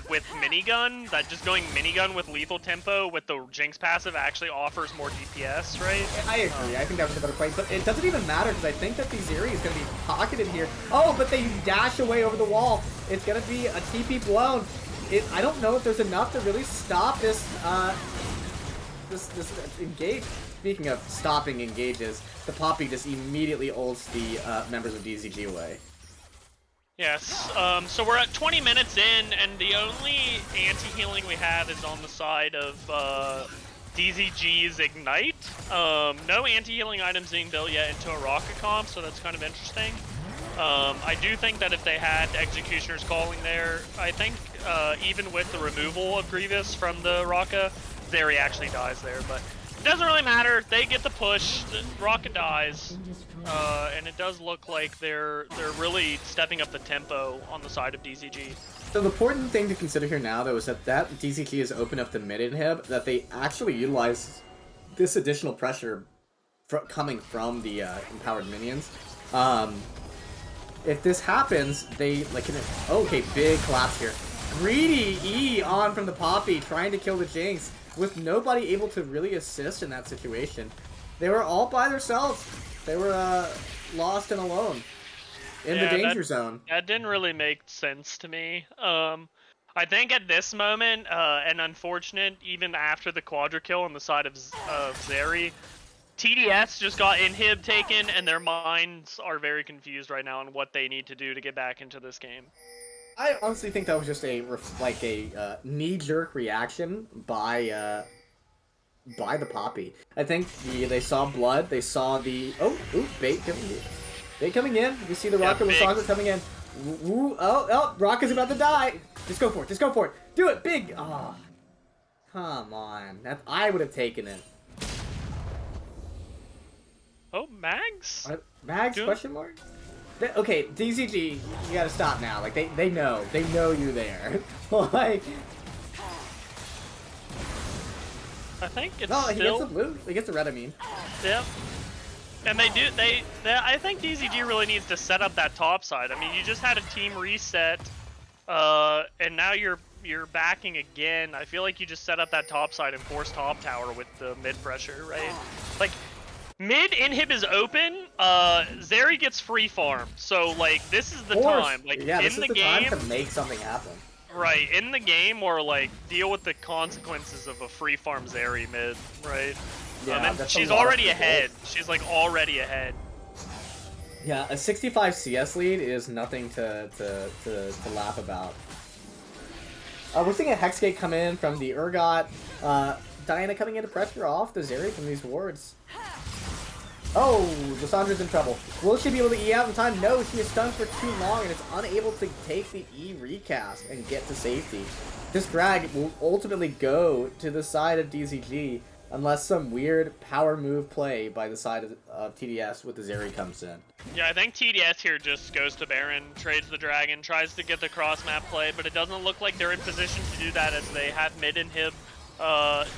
with minigun, that just going minigun with lethal tempo with the Jinx passive actually offers more DPS, right? I agree. I think that was a better play, but it doesn't even matter because I think that the Zeri is going to be pocketed here. Oh, but they dash away over the wall. It's going to be a TP blown. I don't know if there's enough to really stop this this engage. Speaking of stopping engages, the Poppy just immediately ults the members of DZG away. Yes, so we're at 20 minutes in, and the only anti-healing we have is on the side of DZG's Ignite. No anti-healing items being built yet into a rocket comp, so that's kind of interesting. I do think that if they had Executioner's Calling there, I think even with the removal of Grievous from the Raka, Zeri actually dies there, but it doesn't really matter. They get the push, the Rocket dies, and it does look like they're really stepping up the tempo on the side of DZG. So the important thing to consider here now, though, is that DZG has opened up the mid inhib, that they actually utilize this additional pressure coming from the empowered minions. If this happens, they like okay, big collapse here. Greedy E on from the Poppy, trying to kill the Jinx with nobody able to really assist in that situation. They were all by themselves. They were lost and alone in the danger zone. That didn't really make sense to me. I think at this moment, and unfortunate, even after the quadra kill on the side of Zeri, TDS just got inhib taken, and their minds are very confused right now on what they need to do to get back into this game. I honestly think that was just a knee-jerk reaction by the Poppy. I think they saw blood. They saw the bait coming in. You see the rocket with Sandra coming in. Ooh, Rocket's about to die. Just go for it. Just go for it. Do it, big. Oh, come on. I would have taken it. Oh, Mags? Mags? Question mark? Okay, DZG, you gotta stop now. Like, they know you're there. Like, I think it's he gets the blue. He gets the red, I mean. Yep. And I think DZG really needs to set up that top side. I mean, you just had a team reset, and now you're backing again. I feel like you just set up that top side and force top tower with the mid pressure, right? Like, mid inhib is open, Zeri gets free farm, so like this is the time. Like yeah, in the game time to make something happen. Right, in the game, or like deal with the consequences of a free farm Zeri mid, right? Yeah, and she's already ahead. She's like already ahead. Yeah, a 65 CS lead is nothing to laugh about. We're seeing a Hexgate come in from the Urgot. Diana coming into pressure off the Zeri from these wards. Oh, Lissandra's in trouble. Will she be able to E out in time? No, she is stunned for too long and is unable to take the E recast and get to safety. This drag will ultimately go to the side of DZG unless some weird power move play by the side of TDS with the Zeri comes in. Yeah, I think TDS here just goes to Baron, trades the dragon, tries to get the cross map play, but it doesn't look like they're in position to do that as they have mid inhib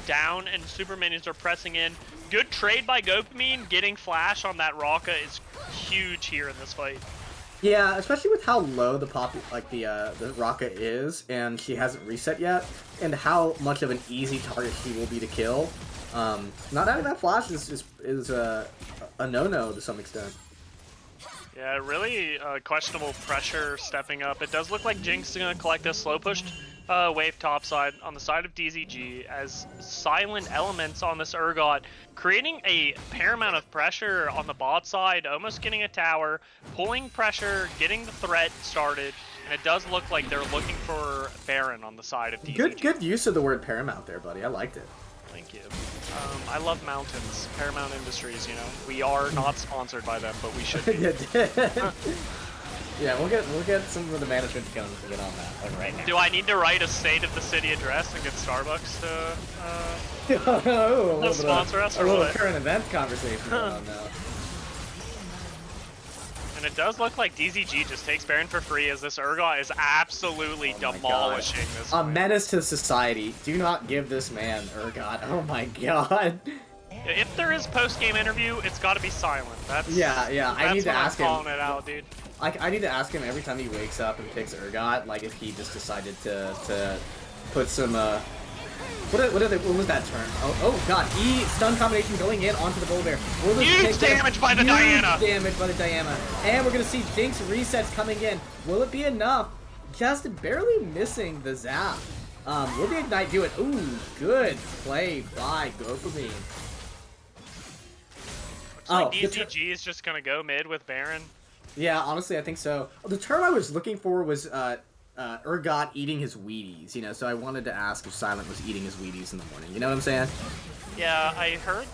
down and super minions are pressing in. Good trade by Gopamine, getting flash on that Raka is huge here in this fight. Yeah, especially with how low the Raka is, and she hasn't reset yet, and how much of an easy target she will be to kill. Not having that flash is a no-no to some extent. Yeah, really questionable pressure stepping up. It does look like Jinx is going to collect a slow pushed wave topside on the side of DZG as silent elements on this Urgot, creating a fair amount of pressure on the bot side, almost getting a tower, pulling pressure, getting the threat started, and it does look like they're looking for Baron on the side of DZG. Good use of the word Paramount there, buddy. I liked it. Thank you. I love mountains. Paramount Industries, you know. We are not sponsored by them, but we should be. Yeah, we'll get some of the management to come and get on that like right now. Do I need to write a state of the city address and get Starbucks to sponsor us? A little current event conversation going on now. And it does look like DZG just takes Baron for free as this Urgot is absolutely demolishing this fight. A menace to society. Do not give this man Urgot. Oh my god. If there is post-game interview, it's got to be silent. That's I need to ask him. Calling it out, dude. I need to ask him every time he wakes up and picks Urgot, like if he just decided to put some what was that turn? Oh god, E stun combination going in onto the Bull Bear. Huge damage by the Diana. Damage by the Diana. And we're gonna see Jinx resets coming in. Will it be enough? Just barely missing the zap. Will the Ignite do it? Ooh, good play by Gopamine. Looks like DZG is just gonna go mid with Baron. Yeah, honestly, I think so. The term I was looking for was Urgot eating his Wheaties, you know, so I wanted to ask if Silent was eating his Wheaties in the morning. You know what I'm saying? Yeah, I heard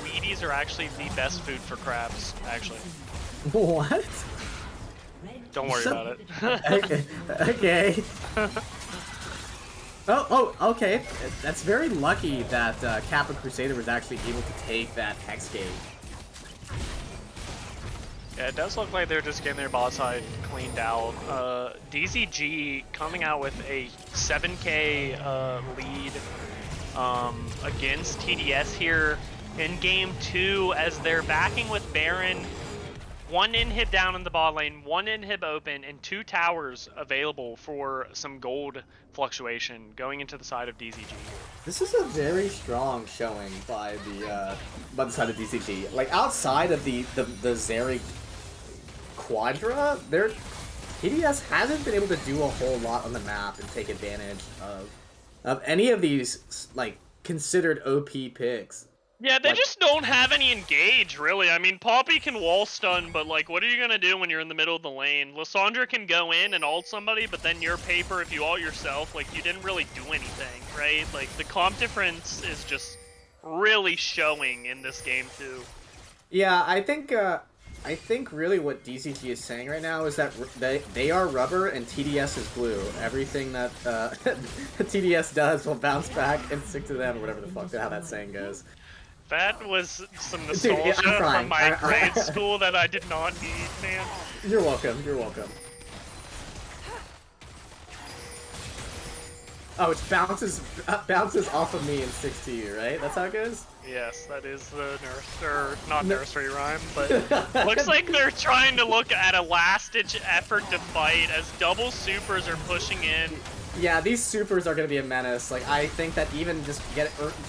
Wheaties are actually the best food for crabs, actually. What? Don't worry about it. Okay. Okay. That's very lucky that Kappa Crusader was actually able to take that Hexgate. Yeah, it does look like they're just getting their bot side cleaned out. DZG coming out with a 7k lead against TDS here. in game 2 as they're backing with Baron. 1 inhib down in the bot lane, 1 inhib open, and 2 towers available for some gold fluctuation going into the side of DZG. This is a very strong showing by the side of DZG. Like outside of the Zeri Quadra, TDS hasn't been able to do a whole lot on the map and take advantage of any of these like considered OP picks. Yeah, they just don't have any engage, really. I mean, Poppy can wall stun, but, like, what are you gonna do when you're in the middle of the lane? Lissandra can go in and ult somebody, but then your paper, if you ult yourself, like, you didn't really do anything, right? Like, the comp difference is just really showing in this game, too. Yeah, I think really what DZG is saying right now is that they are rubber and TDS is glue. Everything that TDS does will bounce back and stick to them, or whatever the fuck how that saying goes. That was some nostalgia from my grade school that I did not need, man. You're welcome. You're welcome. Oh, it bounces off of me and sticks to you, right? That's how it goes? Yes, that is the not nursery rhyme, but looks like they're trying to look at a last-ditch effort to fight as double supers are pushing in. Yeah, these supers are going to be a menace. Like, I think that even just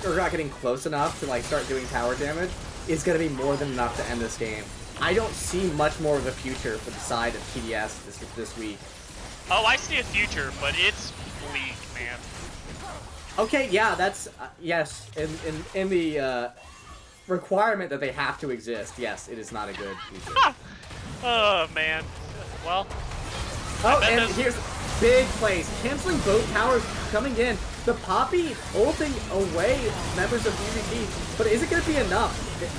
not getting close enough to, like, start doing tower damage is going to be more than enough to end this game. I don't see much more of a future for the side of TDS this week. Oh, I see a future, but it's bleak, man. Okay, yeah, that's, yes, in the, requirement that they have to exist, yes, it is not a good future. Oh, man. Well... Oh, and here's big plays. Canceling both towers coming in. The Poppy ulting away members of DZG. But is it going to be enough?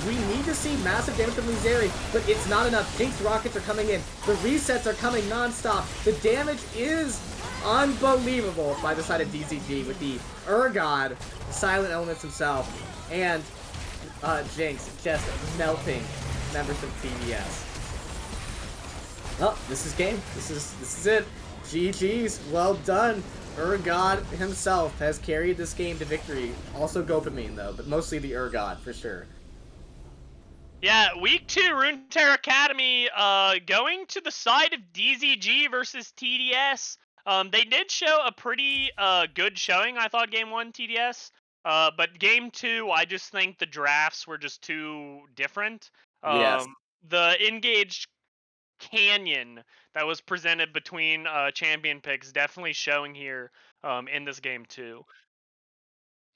We need to see massive damage from Lizeri, but it's not enough. Jinx rockets are coming in. The resets are coming non-stop. The damage is unbelievable by the side of DZG with the Urgod, Silent Elements himself, and Jinx just melting members of TDS. Oh, this is game. This is it. GG's. Well done. Urgod himself has carried this game to victory. Also Gopamine, though, but mostly the Urgod, for sure. Yeah, week 2, Runeterra Academy, going to the side of DZG versus TDS. They did show a pretty good showing, I thought, game 1 TDS. But game 2, I just think the drafts were just too different. Yes. The engaged canyon that was presented between champion picks definitely showing here in this game too.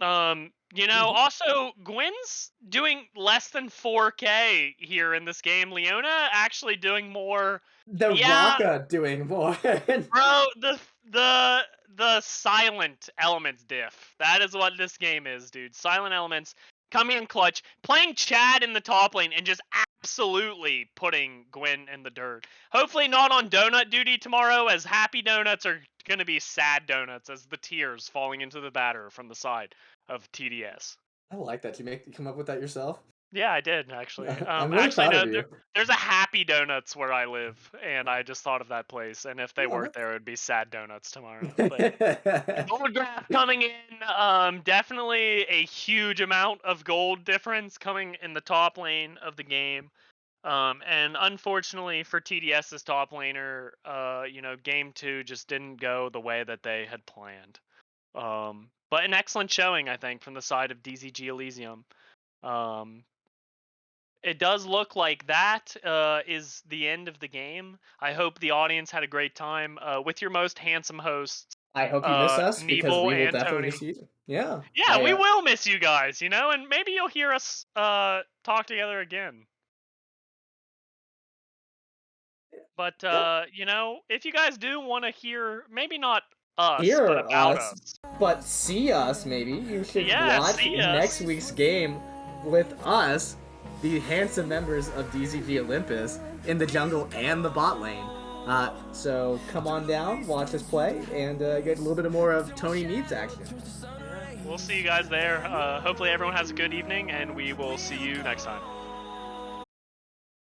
You know, also Gwyn's doing less than 4K here in this game. Leona actually doing more. The Raka doing more. Bro, the silent elements diff. That is what this game is, dude. Silent elements coming in clutch, playing Chad in the top lane, and just absolutely putting Gwyn in the dirt. Hopefully not on donut duty tomorrow, as happy donuts are going to be sad donuts as the tears falling into the batter from the side of TDS. I like that. You come up with that yourself? Yeah, I did, actually. I'm really proud of you. There's a Happy Donuts where I live, and I just thought of that place. And if they weren't there, it would be Sad Donuts tomorrow. But gold graph coming in. Definitely a huge amount of gold difference coming in the top lane of the game. And unfortunately for TDS's top laner, you know, game 2 just didn't go the way that they had planned. But an excellent showing, I think, from the side of DZG Elysium. It does look like that is the end of the game. I hope the audience had a great time with your most handsome hosts. I hope you miss us, because we will definitely Tony. miss you. Yeah. Yeah, we will miss you guys, you know, and maybe you'll hear us talk together again. But, you know, if you guys do want to hear, maybe not us, but about us. But see us, maybe. You should watch next week's game with us, the handsome members of DZG Olympus, in the jungle and the bot lane. So come on down, watch us play, and get a little bit more of Tony Needs action. We'll see you guys there. Hopefully everyone has a good evening, and we will see you next time.